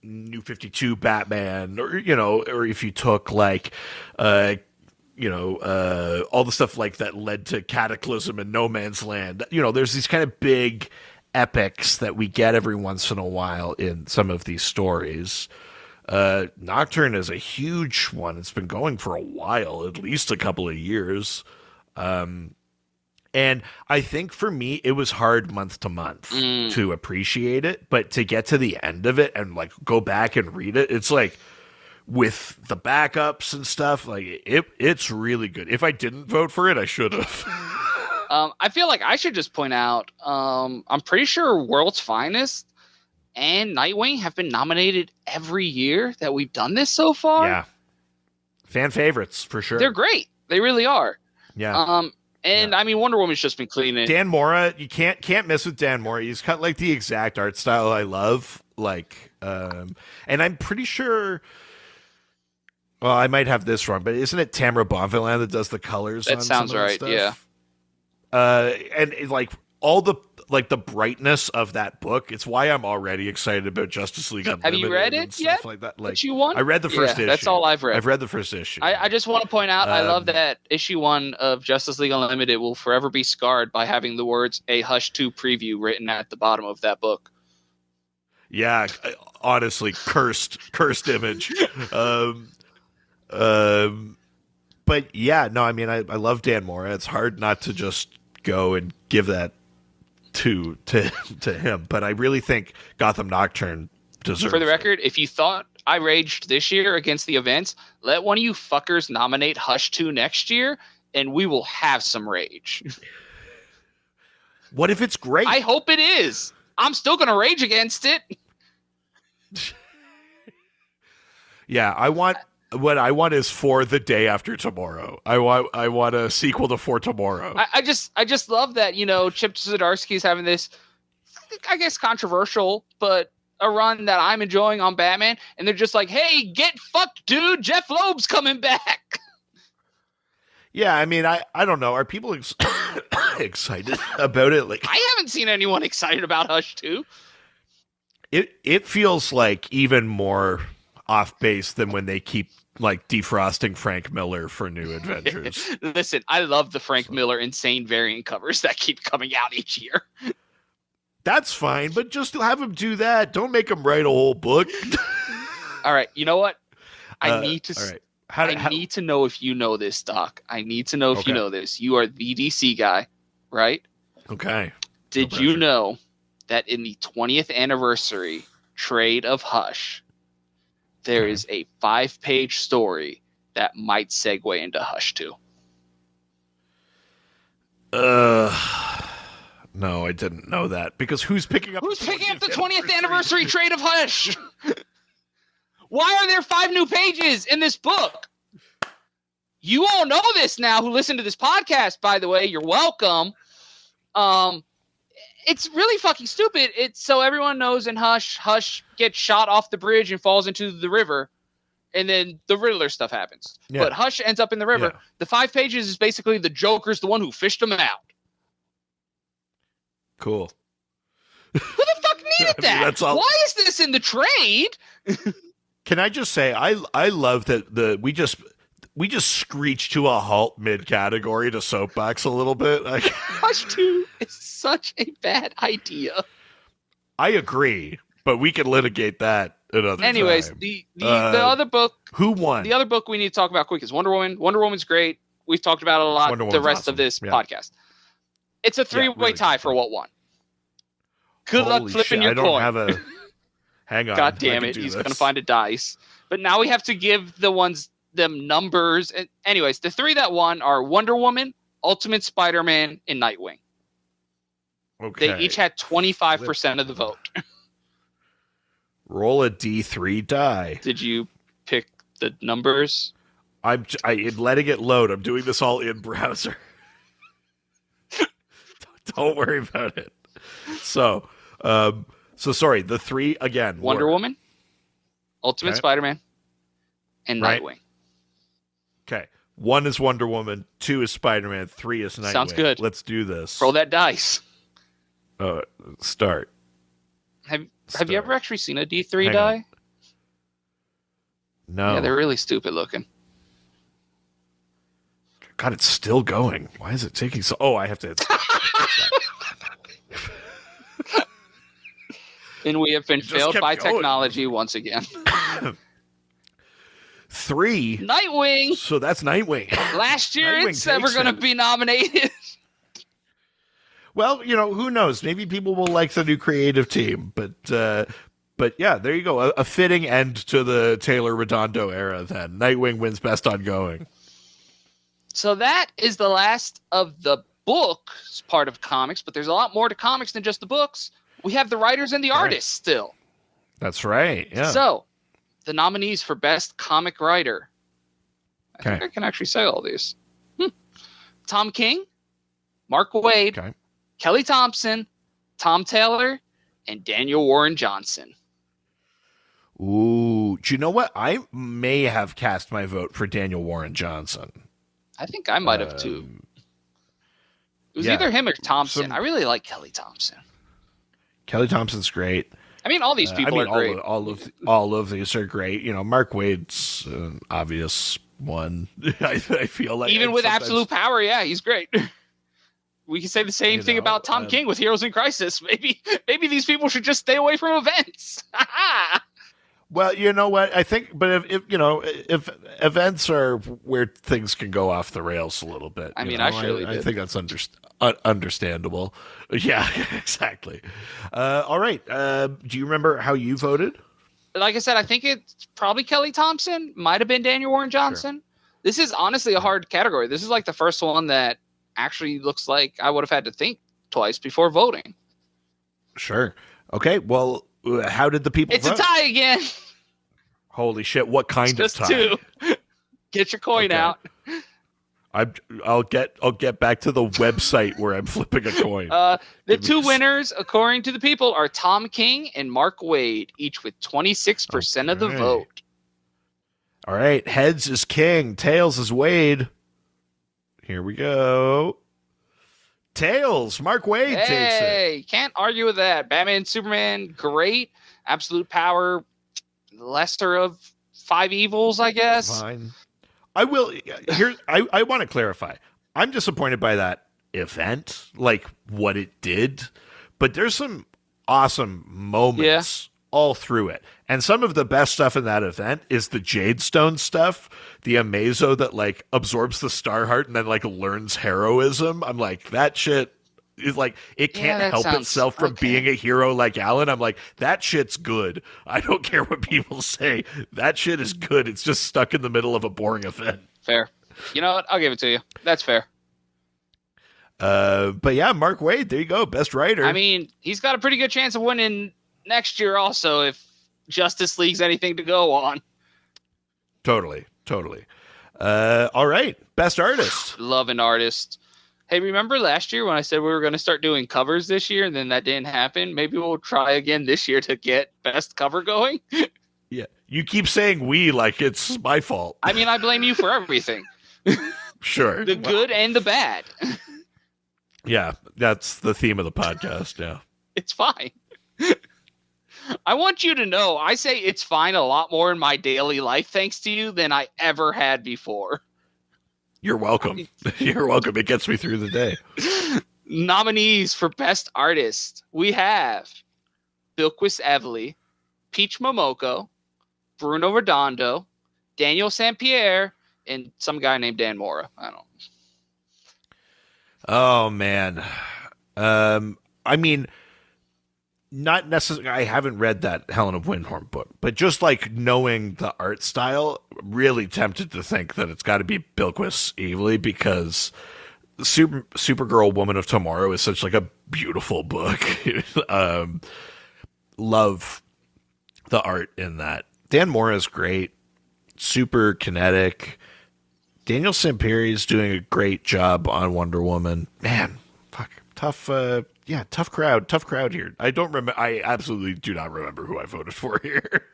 New 52 Batman, or if you took like all the stuff like that led to Cataclysm and No Man's Land. There's these kind of big epics that we get every once in a while in some of these stories. Nocturne is a huge one. It's been going for a while, at least a couple of years. And I think for me, it was hard month to month to appreciate it, but to get to the end of it and like go back and read it, it's like with the backups and stuff, like it's really good. If I didn't vote for it, I should have. I feel like I should just point out, I'm pretty sure World's Finest and Nightwing have been nominated every year that we've done this so far. Yeah. Fan favorites for sure. They're great. They really are. Yeah. And I mean, Wonder Woman's just been cleaning. Dan Mora, you can't miss with Dan Mora. He's got like the exact art style I love. Like, and I'm pretty sure. Well, I might have this wrong, but isn't it Tamara Bonvillain that does the colors? That on sounds some of right. stuff? Yeah. And like all the brightness of that book, it's why I'm already excited about Justice League Unlimited. Have you read and it stuff yet? Like that. Like you won? I read the first issue. That's all I've read. I've read the first issue. I just want to point out, I love that issue 1 of Justice League Unlimited will forever be scarred by having the words "A Hush 2 preview" written at the bottom of that book. Yeah, honestly, cursed image. But yeah, no, I mean, I love Dan Mora. It's hard not to just go and give that to him. But I really think Gotham Nocturne deserves. For the record, if you thought I raged this year against the events, let one of you fuckers nominate Hush 2 next year, and we will have some rage. What if it's great? I hope it is. I'm still going to rage against it. Yeah, what I want is For the Day After Tomorrow. I want a sequel to For Tomorrow. I just love that, Chip Zdarsky is having this, I guess, controversial, but a run that I'm enjoying on Batman, and they're just like, hey, get fucked, dude. Jeff Loeb's coming back. Yeah, I mean, I don't know. Are people excited about it? Like, I haven't seen anyone excited about Hush 2. It feels like even more off base than when they keep like defrosting Frank Miller for New Adventures. Listen, I love the Frank Miller insane variant covers that keep coming out each year. That's fine, but just have him do that. Don't make him write a whole book. All right, you know what? I need to. All right. I need to know if you know this, Doc. I need to know if you know this. You are the DC guy, right? Okay. Did you know that in the 20th anniversary trade of Hush, there is a 5-page story that might segue into Hush 2? No, I didn't know that. Because who's picking up the 20th anniversary trade of Hush? Why are there 5 new pages in this book? You all know this now who listen to this podcast, by the way. You're welcome. It's really fucking stupid. It's so everyone knows in Hush gets shot off the bridge and falls into the river, and then the Riddler stuff happens. Yeah. But Hush ends up in the river. Yeah. The 5 pages is basically the Joker's the one who fished him out. Cool. Who the fuck needed that? That's all. Why is this in the trade? Can I just say I love that we just screeched to a halt mid-category to soapbox a little bit. Hush 2 is such a bad idea. I agree, but we can litigate that another time. Anyways, the other book. Who won? The other book we need to talk about quick is Wonder Woman. Wonder Woman's great. We've talked about it a lot the rest of this podcast. It's a 3-way tie for what won. Good luck flipping your coin. I don't have a... Hang on. God damn it. He's going to find a dice. But now we have to give them numbers. And anyways, the 3 that won are Wonder Woman, Ultimate Spider-Man, and Nightwing. Okay. They each had 25% of the vote. Roll a D3 die. Did you pick the numbers? I'm letting it load. I'm doing this all in browser. Don't worry about it. So, sorry. The three again. Wonder Woman, Ultimate Spider-Man, and Nightwing. Okay. 1 is Wonder Woman, 2 is Spider-Man, 3 is Nightwing. Sounds good. Let's do this. Roll that dice. Start. Have you ever actually seen a D3 die? On. No. Yeah, they're really stupid looking. God, it's still going. Why is it taking so... Oh, I have to... And we have been failed by technology once again. 3. Nightwing. So that's Nightwing. Last year, it's never going to be nominated. Well, who knows? Maybe people will like the new creative team, but yeah, there you go. A fitting end to the Taylor Redondo era. Then Nightwing wins Best Ongoing. So that is the last of the books part of comics, but there's a lot more to comics than just the books. We have the writers and the artists still. That's right. Yeah. So the nominees for Best Comic Writer. I think I can actually say all these. Tom King, Mark Waid, Kelly Thompson, Tom Taylor, and Daniel Warren Johnson. Ooh, do you know what? I may have cast my vote for Daniel Warren Johnson. I think I might have too. It was either him or Thompson. I really like Kelly Thompson. Kelly Thompson's great. I mean, all these people are great. All of these are great. Mark Waid's an obvious one. I feel like even with absolute power, he's great. We can say the same thing about Tom King with Heroes in Crisis. Maybe these people should just stay away from events. Well, you know what? I think, but if events are where things can go off the rails a little bit. I think that's understandable. Yeah, exactly. All right. Do you remember how you voted? Like I said, I think it's probably Kelly Thompson. Might have been Daniel Warren Johnson. Sure. This is honestly a hard category. This is like the first one that actually looks like I would have had to think twice before voting. Sure. Okay. Well, how did the people vote? It's a tie again. Holy shit. What kind of tie? Just 2. Get your coin out. I'll get back to the website where I'm flipping a coin. The 2 winners, according to the people, are Tom King and Mark Waid, each with 26% of the vote. All right. Heads is King. Tails is Waid. Here we go. Tails. Mark Waid takes it. Hey, can't argue with that. Batman, Superman, great. Absolute power, lesser of 5 evils, I guess. Fine. I want to clarify. I'm disappointed by that event, like what it did, but there's some awesome moments all through it. And some of the best stuff in that event is the Jadestone stuff, the Amazo that like absorbs the Starheart and then like learns heroism. I'm like, that shit is like, it can't help itself from being a hero like Alan. I'm like, that shit's good. I don't care what people say. That shit is good. It's just stuck in the middle of a boring event. Fair. You know what? I'll give it to you. That's fair. But yeah, Mark Waid, there you go. Best writer. I mean, he's got a pretty good chance of winning next year also if Justice League's anything to go on. Totally. All right. Best artist. Love an artist. Hey, remember last year when I said we were going to start doing covers this year and then that didn't happen? Maybe we'll try again this year to get best cover going. Yeah. You keep saying we like it's my fault. I mean, I blame you for everything. Sure. The good and the bad. Yeah. That's the theme of the podcast. Yeah. It's fine. I want you to know I say it's fine a lot more in my daily life thanks to you than I ever had before. You're welcome. You're welcome. It gets me through the day. Nominees for Best Artist. We have Bilquis Evely, Peach Momoko, Bruno Redondo, Daniel Sampierre, and some guy named Dan Mora. I don't know. Oh, man. I mean, not necessarily. I haven't read that Helen of Windhorn book, but just like knowing the art style, really tempted to think that it's got to be Bilquis Evely because Supergirl Woman of Tomorrow is such like a beautiful book. Love the art in that. Dan Mora is great, super kinetic, Daniel Samperi is doing a great job on Wonder Woman. Man, fuck, tough. Tough crowd here. I don't remember. I absolutely do not remember who I voted for here.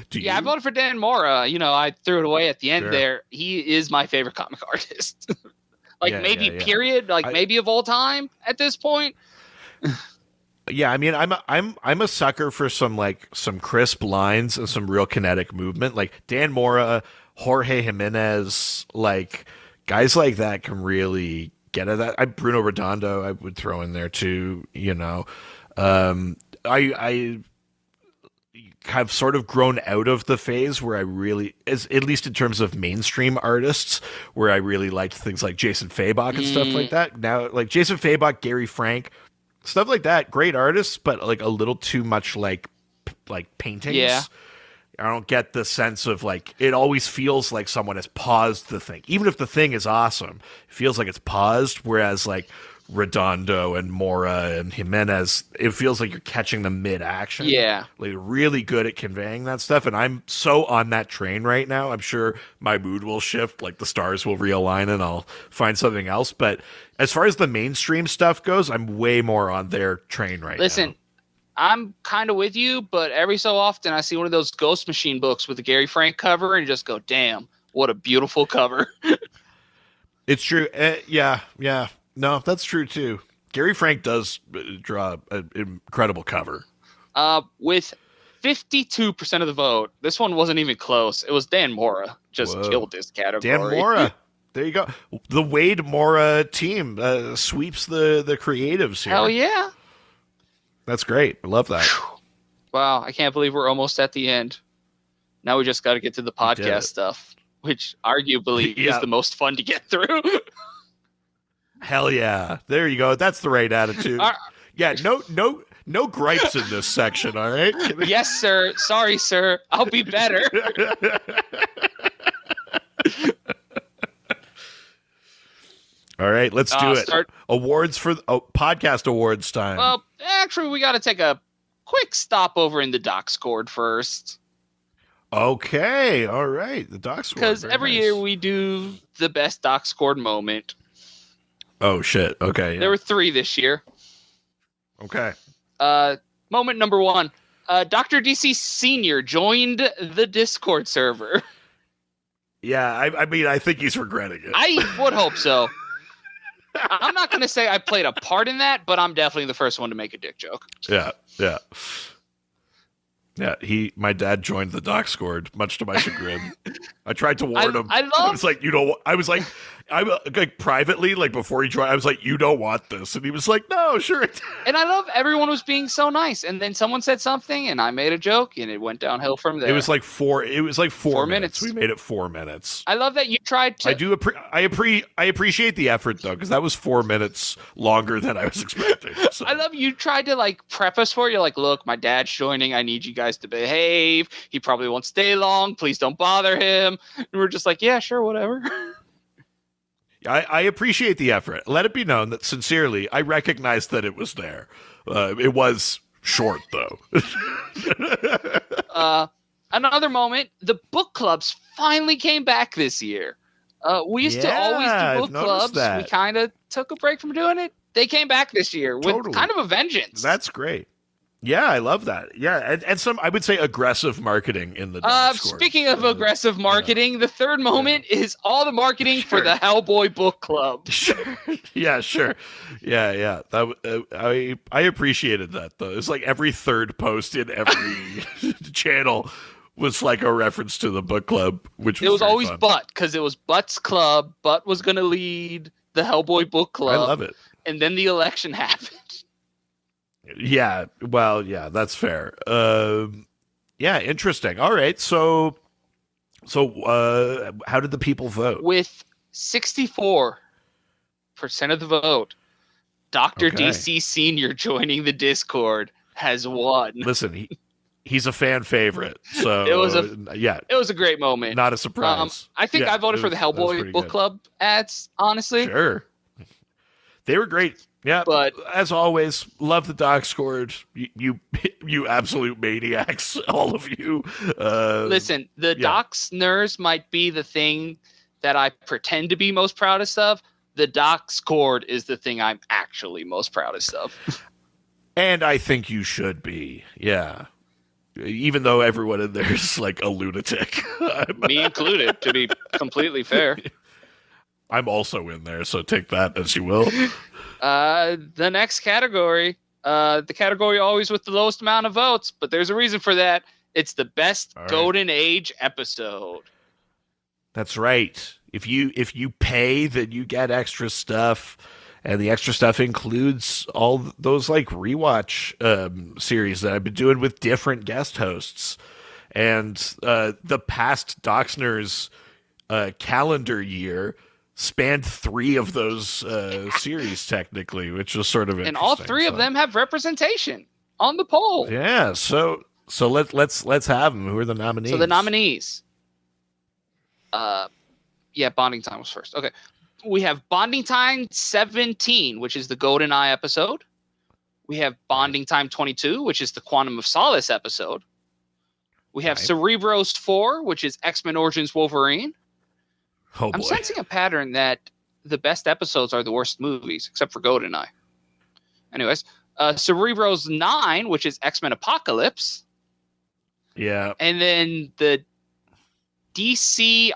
Do you? I voted for Dan Mora. I threw it away at the end Sure. there. He is my favorite comic artist. Period. Maybe of all time at this point. Yeah, I mean, I'm a sucker for some crisp lines and some real kinetic movement. Like Dan Mora, Jorge Jimenez, guys like that can really get at that. Bruno Redondo, I would throw in there too. I have sort of grown out of the phase where I really, at least in terms of mainstream artists, where I really liked things like Jason Fabok and stuff like that. Now, like Jason Fabok, Gary Frank, stuff like that, great artists, but like a little too much like paintings. Yeah. I don't get the sense of it always feels like someone has paused the thing. Even if the thing is awesome, it feels like it's paused. Whereas Redondo and Mora and Jimenez, it feels like you're catching them mid-action. Yeah. Really good at conveying that stuff. And I'm so on that train right now. I'm sure my mood will shift, the stars will realign and I'll find something else. But as far as the mainstream stuff goes, I'm way more on their train right now. Listen, I'm kind of with you, but every so often I see one of those Ghost Machine books with the Gary Frank cover and just go, damn, what a beautiful cover. It's true. Yeah. No, that's true too. Gary Frank does draw an incredible cover. With 52% of the vote, this one wasn't even close. It was Dan Mora. Just killed this category. Dan Mora. There you go. The Wade Mora team sweeps the creatives here. Hell yeah. That's great. I love that. Wow, I can't believe we're almost at the end. Now we just got to get to the podcast stuff, which arguably is the most fun to get through. Hell yeah. There you go. That's the right attitude. Yeah, no gripes in this section, all right? Yes, sir. Sorry, sir. I'll be better. All right, let's do it. Awards for podcast awards time. Well, actually, we got to take a quick stop over in the Docscord first. Okay, all right. The Docscord. Because every year we do the best Docscord moment. Oh, shit. Okay. Yeah. There were 3 this year. Okay. Moment number 1. Dr. DC Sr. joined the Discord server. Yeah, I mean, I think he's regretting it. I would hope so. I'm not going to say I played a part in that, but I'm definitely the first one to make a dick joke. Yeah. My dad joined the Docscord, much to my chagrin. I tried to warn him. I was like, privately, before he joined, I was like, you don't want this. And he was like, no, sure. And I love everyone was being so nice. And then someone said something and I made a joke and it went downhill from there. It was like 4 minutes. We made it 4 minutes. I love that you tried to. I appreciate the effort though, because that was 4 minutes longer than I was expecting. So. I love you tried to prep us for it. You're like, look, my dad's joining. I need you guys to behave. He probably won't stay long. Please don't bother him. And we're just like, yeah, sure, whatever. I appreciate the effort. Let it be known that sincerely, I recognize that it was there. It was short, though. Another moment, the book clubs finally came back this year. We used to always do book clubs. We kind of took a break from doing it. They came back this year with kind of a vengeance. That's great. Yeah, I love that. Yeah, and some, I would say, aggressive marketing in the Discord. Speaking of aggressive marketing, the third moment is all the marketing for the Hellboy Book Club. Sure. Yeah, sure. Yeah. That I appreciated that, though. It's like every third post in every channel was like a reference to the book club, which was always fun. Butt, because it was Butt's club. Butt was going to lead the Hellboy Book Club. I love it. And then the election happened. Yeah, well, yeah, that's fair. Yeah, interesting. All right, so how did the people vote? With 64% of the vote, Dr. DC Sr. joining the Discord has won. Listen, he's a fan favorite, so it was a great moment. Not a surprise. I think I voted for the Hellboy Book Club ads, honestly. Sure. They were great. Yeah, but as always, love the Docscord. You absolute maniacs, all of you. Listen, the Docsners might be the thing that I pretend to be most proudest of, the Docs Cord is the thing I'm actually most proudest of. And I think you should be. Yeah. Even though everyone in there is like a lunatic. Me included, to be completely fair. I'm also in there, so take that as you will. The next category, the category always with the lowest amount of votes, but there's a reason for that. It's the best Golden Age episode. That's right. If you pay, then you get extra stuff, and the extra stuff includes all those like rewatch series that I've been doing with different guest hosts, and the past Docsners calendar year spanned 3 of those series technically, which was sort of interesting. And all 3 of them have representation on the poll. Yeah, so let's have them. Who are the nominees? So the nominees. Bonding Time was first. Okay. We have Bonding Time 17, which is the GoldenEye episode. We have Bonding Time 22, which is the Quantum of Solace episode. We have Cerebros 4, which is X-Men Origins Wolverine. Oh, boy. I'm sensing a pattern that the best episodes are the worst movies, except for GoldenEye. Anyways, Cerebros 9, which is X-Men Apocalypse. Yeah. And then the DCREVU.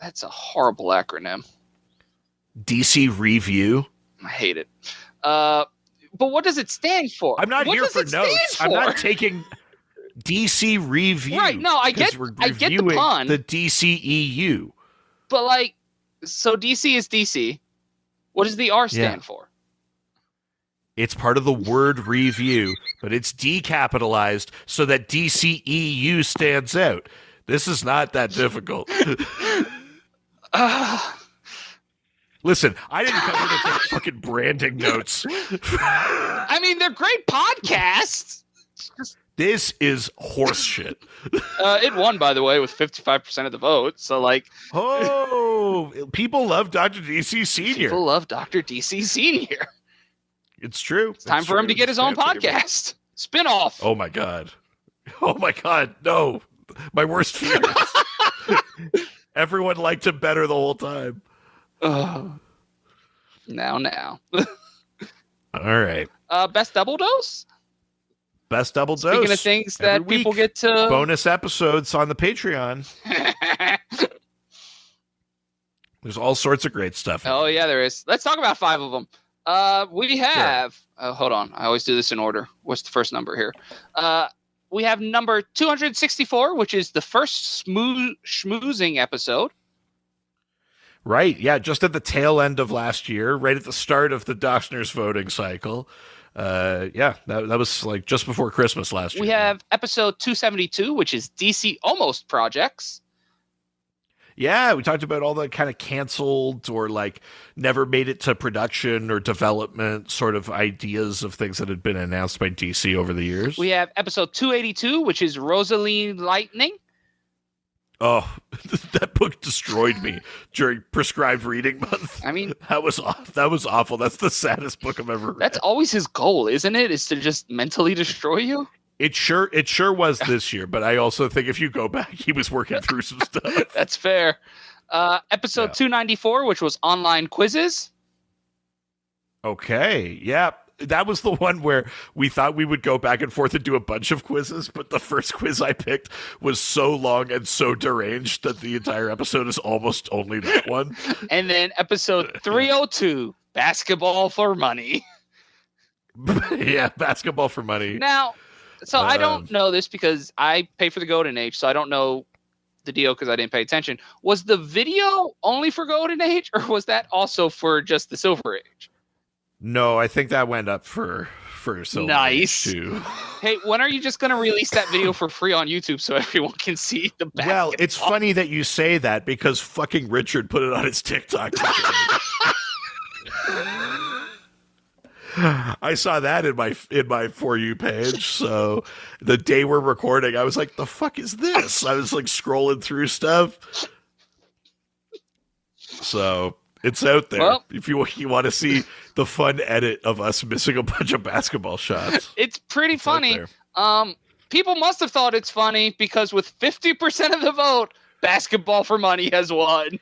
That's a horrible acronym. DC Review. I hate it. But what does it stand for? I'm not here for notes. I'm not taking DC Review. Right, no, I get the pun. The DCEU. But like, so DC is DC. What does the R stand for? It's part of the word review, but it's decapitalized so that DCEU stands out. This is not that difficult. Listen, I didn't come here to take fucking branding notes. I mean, they're great podcasts. This is horse shit. It won, by the way, with 55% of the vote. So, like... Oh, people love Dr. DC Sr. People love Dr. DC Sr. It's true. It's time for him to get his own podcast. Spin-off. Oh, my God. Oh, my God. No. My worst fears. Everyone liked him better the whole time. Now. All right. Best double dose? Best double dose. Speaking of things that people get to... Bonus episodes on the Patreon. There's all sorts of great stuff. Oh, yeah, there is. Let's talk about 5 of them. We have... hold on. I always do this in order. What's the first number here? We have number 264, which is the first schmoozing episode. Right. Yeah, just at the tail end of last year, right at the start of the Docsners voting cycle. That was like just before Christmas last year. We have episode 272, which is DC Almost Projects. Yeah, we talked about all the kind of canceled or like never made it to production or development sort of ideas of things that had been announced by DC over the years. We have episode 282, which is Rosalie Lightning. Oh, that book destroyed me during prescribed reading month. I mean, that was awful. That's the saddest book I've ever read. That's always his goal, isn't it? Is to just mentally destroy you? It sure was this year, but I also think if you go back, he was working through some stuff. That's fair. Episode 294, which was online quizzes. Okay, yeah. That was the one where we thought we would go back and forth and do a bunch of quizzes, but the first quiz I picked was so long and so deranged that the entire episode is almost only that one. And then episode 302, Basketball for Money. Yeah, Basketball for Money. Now, so I don't know this because I pay for the Golden Age, so I don't know the deal because I didn't pay attention. Was the video only for Golden Age, or was that also for just the Silver Age? No, I think that went up for Silver nice. Age too. Hey, when are you just going to release that video for free on YouTube so everyone can see the basketball? Well, it's funny that you say that because fucking Richard put it on his TikTok today. I saw that in my For You page. So the day we're recording, I was like, the fuck is this? I was like scrolling through stuff. So it's out there. Well, if you want to see the fun edit of us missing a bunch of basketball shots. It's pretty funny. People must have thought it's funny because with 50% of the vote, Basketball for Money has won.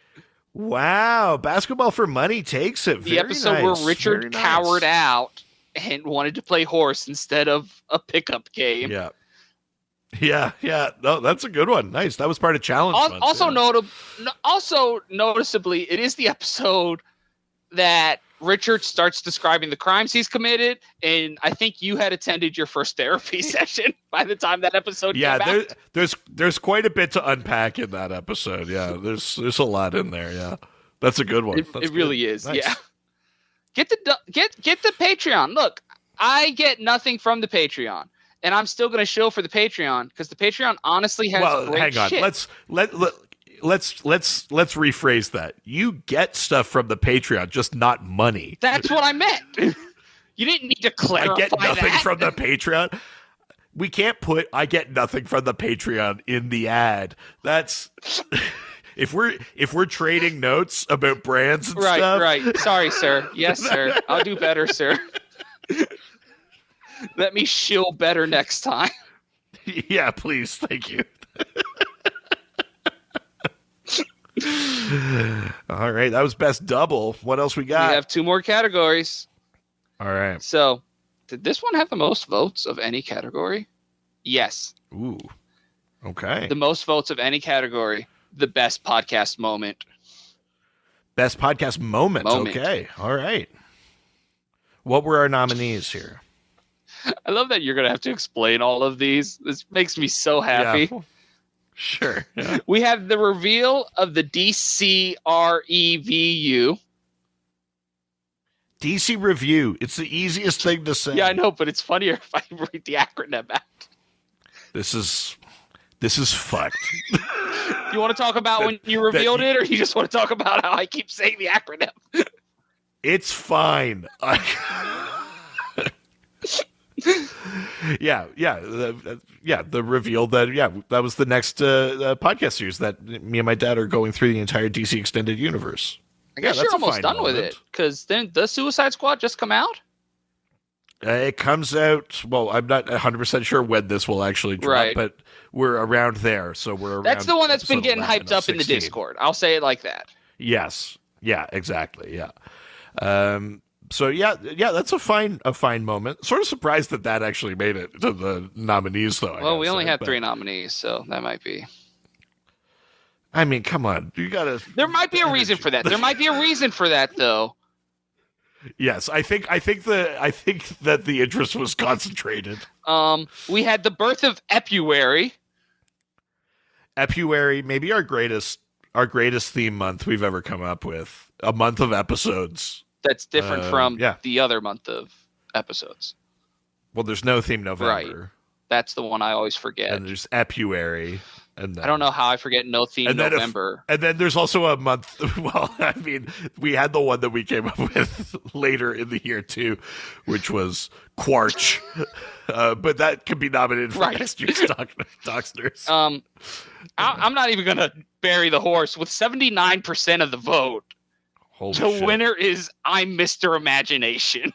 Wow, Basketball for Money takes it. The episode where Richard cowered out and wanted to play horse instead of a pickup game. Yeah. Yeah. No, that's a good one. Nice. That was part of Challenge Month. Also noticeably, it is the episode that Richard starts describing the crimes he's committed, and I think you had attended your first therapy session by the time that episode came out. There's quite a bit to unpack in that episode. Yeah, there's a lot in there. Yeah, that's a good one. It really is. Nice. Yeah. Get the Patreon. Look, I get nothing from the Patreon, and I'm still going to show for the Patreon because the Patreon honestly has great shit. Let's rephrase that. You get stuff from the Patreon, just not money. That's what I meant. You didn't need to clarify that. I get nothing from the Patreon. We can't put "I get nothing from the Patreon" in the ad. That's if we're trading notes about brands and stuff. Right. Sorry, sir. Yes, sir. I'll do better, sir. Let me shill better next time. Yeah, please. Thank you. All right, that was best double. What else we got? We have 2 more categories. All right. So, did this one have the most votes of any category? Yes. Ooh. Okay. The most votes of any category. The best podcast moment. Best podcast moment. Okay. All right. What were our nominees here? I love that you're going to have to explain all of these. This makes me so happy. Yeah. Sure. Yeah. We have the reveal of the DCREVU. DC Review. It's the easiest thing to say. Yeah, I know, but it's funnier if I read the acronym out. This is fucked. You want to talk about when you revealed it, or you just want to talk about how I keep saying the acronym? It's fine. The reveal that was the next podcast series that me and my dad are going through the entire DC Extended Universe. I guess you're almost done with it, because then the Suicide Squad just come out? It comes out, well, I'm not 100% sure when this will actually drop, but we're around there, so we're around. That's the one that's been getting hyped up in the Discord. I'll say it like that. Yes. Yeah, exactly, yeah. So that's a fine moment. Sort of surprised that actually made it to the nominees, though. Well, we only had 3 nominees, so that might be. I mean, come on, you gotta. There might be a reason for that. There might be a reason for that, though. Yes, I think that the interest was concentrated. We had the birth of Epuary. Epuary, maybe our greatest theme month we've ever come up with. A month of episodes. That's different from the other month of episodes. Well, there's no theme November. Right. That's the one I always forget. And there's Epuary. And then, I don't know how I forget no theme November. And then there's also a month. Well, I mean, we had the one that we came up with later in the year too, which was Quarch. But that could be nominated for next year's Docsners. I'm not even gonna bury the horse. With 79% of the vote, the winner is I'm Mr. Imagination.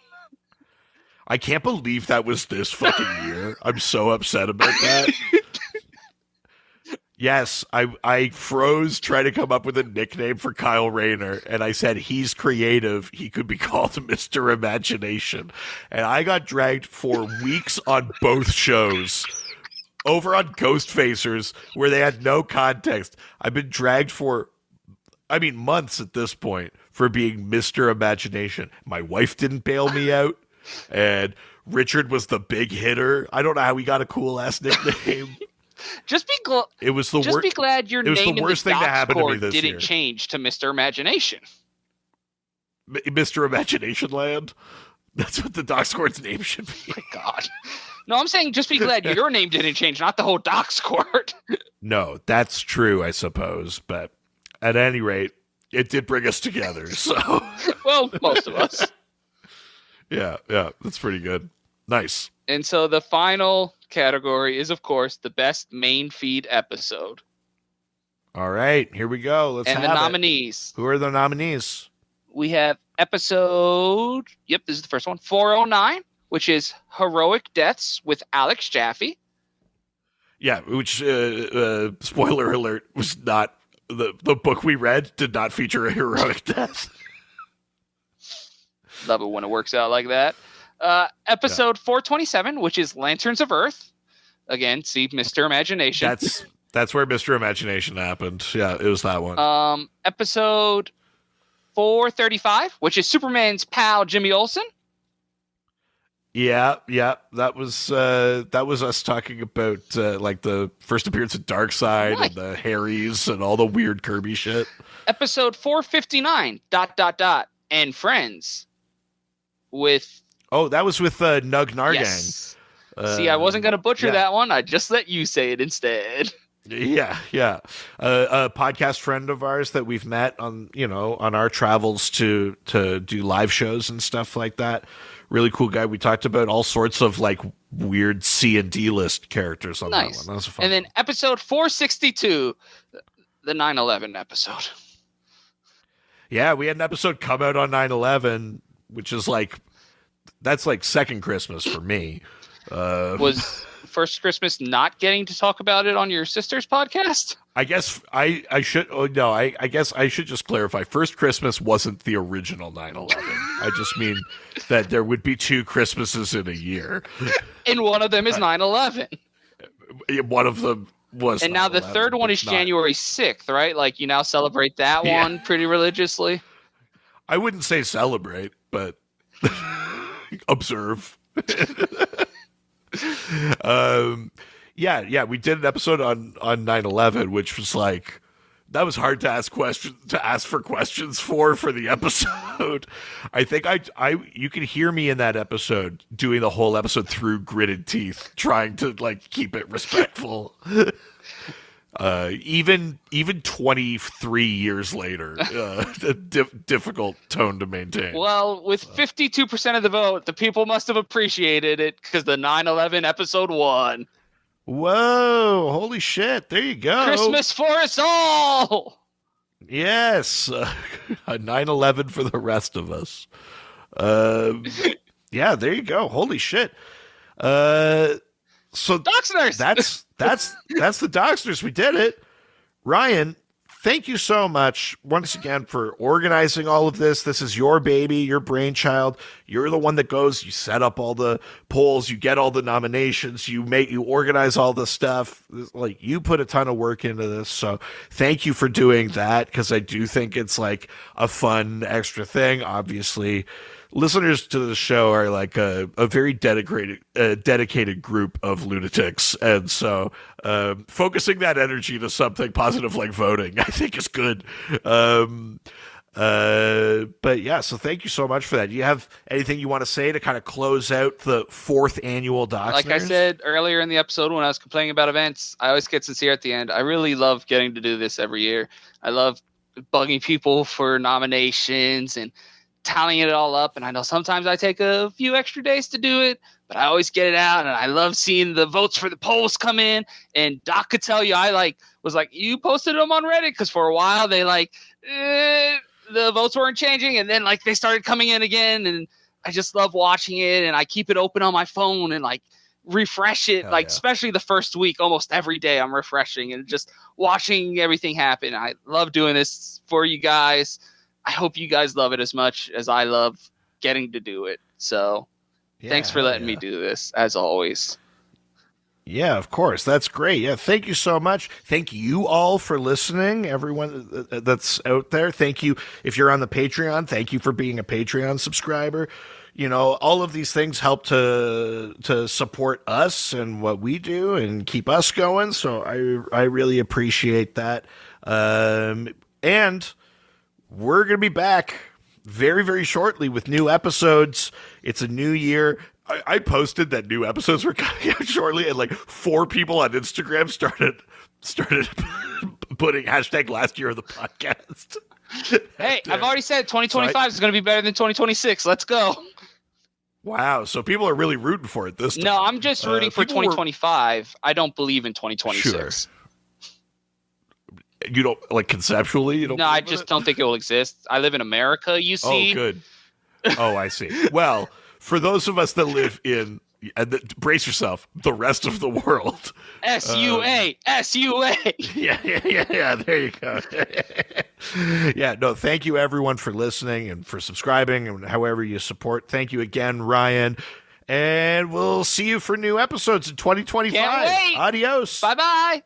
I can't believe that was this fucking year. I'm so upset about that. Yes, I froze trying to come up with a nickname for Kyle Rayner, and I said he's creative. He could be called Mr. Imagination. And I got dragged for weeks on both shows. Over on Ghost Facers, where they had no context. I've been dragged for, months at this point for being Mr. Imagination. My wife didn't bail me out, and Richard was the big hitter. I don't know how he got a cool-ass nickname. Just be glad your name in the Docscord didn't change to Mr. Imagination. Mr. Imagination Land? That's what the Docscord's name should be. Oh my God. No, I'm saying just be glad your name didn't change, not the whole Docscord. No, that's true, I suppose. But at any rate, it did bring us together. So, well, most of us. Yeah, that's pretty good. Nice. And so the final category is, of course, the best main feed episode. All right, here we go. Let's have the nominees. Who are the nominees? We have episode, this is the first one, 409, which is Heroic Deaths with Alex Jaffe. Yeah, which, spoiler alert, was not the book we read did not feature a heroic death. Love it when it works out like that. Episode 427, which is Lanterns of Earth. Again, see Mr. Imagination. That's where Mr. Imagination happened. Yeah, it was that one. Episode 435, which is Superman's pal Jimmy Olsen. Yeah, that was us talking about like the first appearance of Darkseid and the Harrys and all the weird Kirby shit. Episode 459, ... and Friends with... Oh, that was with Nug Nargang. Yes. See, I wasn't going to butcher that one. I just let you say it instead. Yeah. A podcast friend of ours that we've met on our travels to do live shows and stuff like that. Really cool guy. We talked about all sorts of like weird C and D list characters on that one. That was a fun And then episode 462, the 9/11 episode. Yeah, we had an episode come out on 9/11, which is like, that's like second Christmas for me. Was first Christmas not getting to talk about it on your sister's podcast? I guess I should. Oh no, I guess I should just clarify. First Christmas wasn't the original 9/11. I just mean that there would be two Christmases in a year, and one of them is 9/11. One of them was, and now the third one is January 6th, right? Like you now celebrate that one pretty religiously. I wouldn't say celebrate, but observe. Yeah, we did an episode on 9/11, which was like, that was hard to ask for questions for the episode. I think you could hear me in that episode doing the whole episode through gritted teeth, trying to like keep it respectful. Even 23 years later, a difficult tone to maintain. Well, with 52% of the vote, the people must have appreciated it because the 9/11 episode won. Whoa, holy shit, there you go. Christmas for us all! Yes, a 9/11 for the rest of us. Yeah, there you go. Holy shit. So Docsners! That's the Docsners. We did it. Ryan, thank you so much once again for organizing all of this. This is your baby, your brainchild. You're the one that goes, you set up all the polls, you get all the nominations, you organize all the stuff. Like, you put a ton of work into this. So thank you for doing that, because I do think it's like a fun extra thing. Obviously, listeners to the show are like a very dedicated group of lunatics. And so focusing that energy to something positive like voting, I think is good. But yeah, so thank you so much for that. Do you have anything you want to say to kind of close out the 4th annual Docsners? Like I said earlier in the episode when I was complaining about events, I always get sincere at the end. I really love getting to do this every year. I love bugging people for nominations and tallying it all up, and I know sometimes I take a few extra days to do it, but I always get it out, and I love seeing the votes for the polls come in. And Doc could tell you, I was like, you posted them on Reddit, because for a while they the votes weren't changing, and then like they started coming in again, and I just love watching it, and I keep it open on my phone and like refresh it. Especially the first week, almost every day I'm refreshing and just watching everything happen. I love doing this for you guys. I hope you guys love it as much as I love getting to do it. So thanks for letting me do this, as always. Yeah, of course. That's great. Yeah, thank you so much. Thank you all for listening, everyone that's out there. Thank you. If you're on the Patreon, thank you for being a Patreon subscriber. You know, all of these things help to support us and what we do and keep us going. So I really appreciate that. And we're going to be back very, very shortly with new episodes. It's a new year. I posted that new episodes were coming out shortly, and like 4 people on Instagram started putting hashtag last year of the podcast. Hey, I've already said 2025 is going to be better than 2026. Let's go. Wow. So people are really rooting for it this time. No, I'm just rooting for 2025. I don't believe in 2026. Sure. You don't, like, conceptually? You don't? No, I just don't think it will exist. I live in America, you see. Oh, good. Oh, I see. Well, for those of us that live in, And brace yourself, the rest of the world. SUA, SUA. Yeah. There you go. Yeah, no, thank you everyone for listening and for subscribing and however you support. Thank you again, Ryan. And we'll see you for new episodes in 2025. Can't wait. Adios. Bye-bye.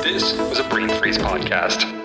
This was a Brain Freeze podcast.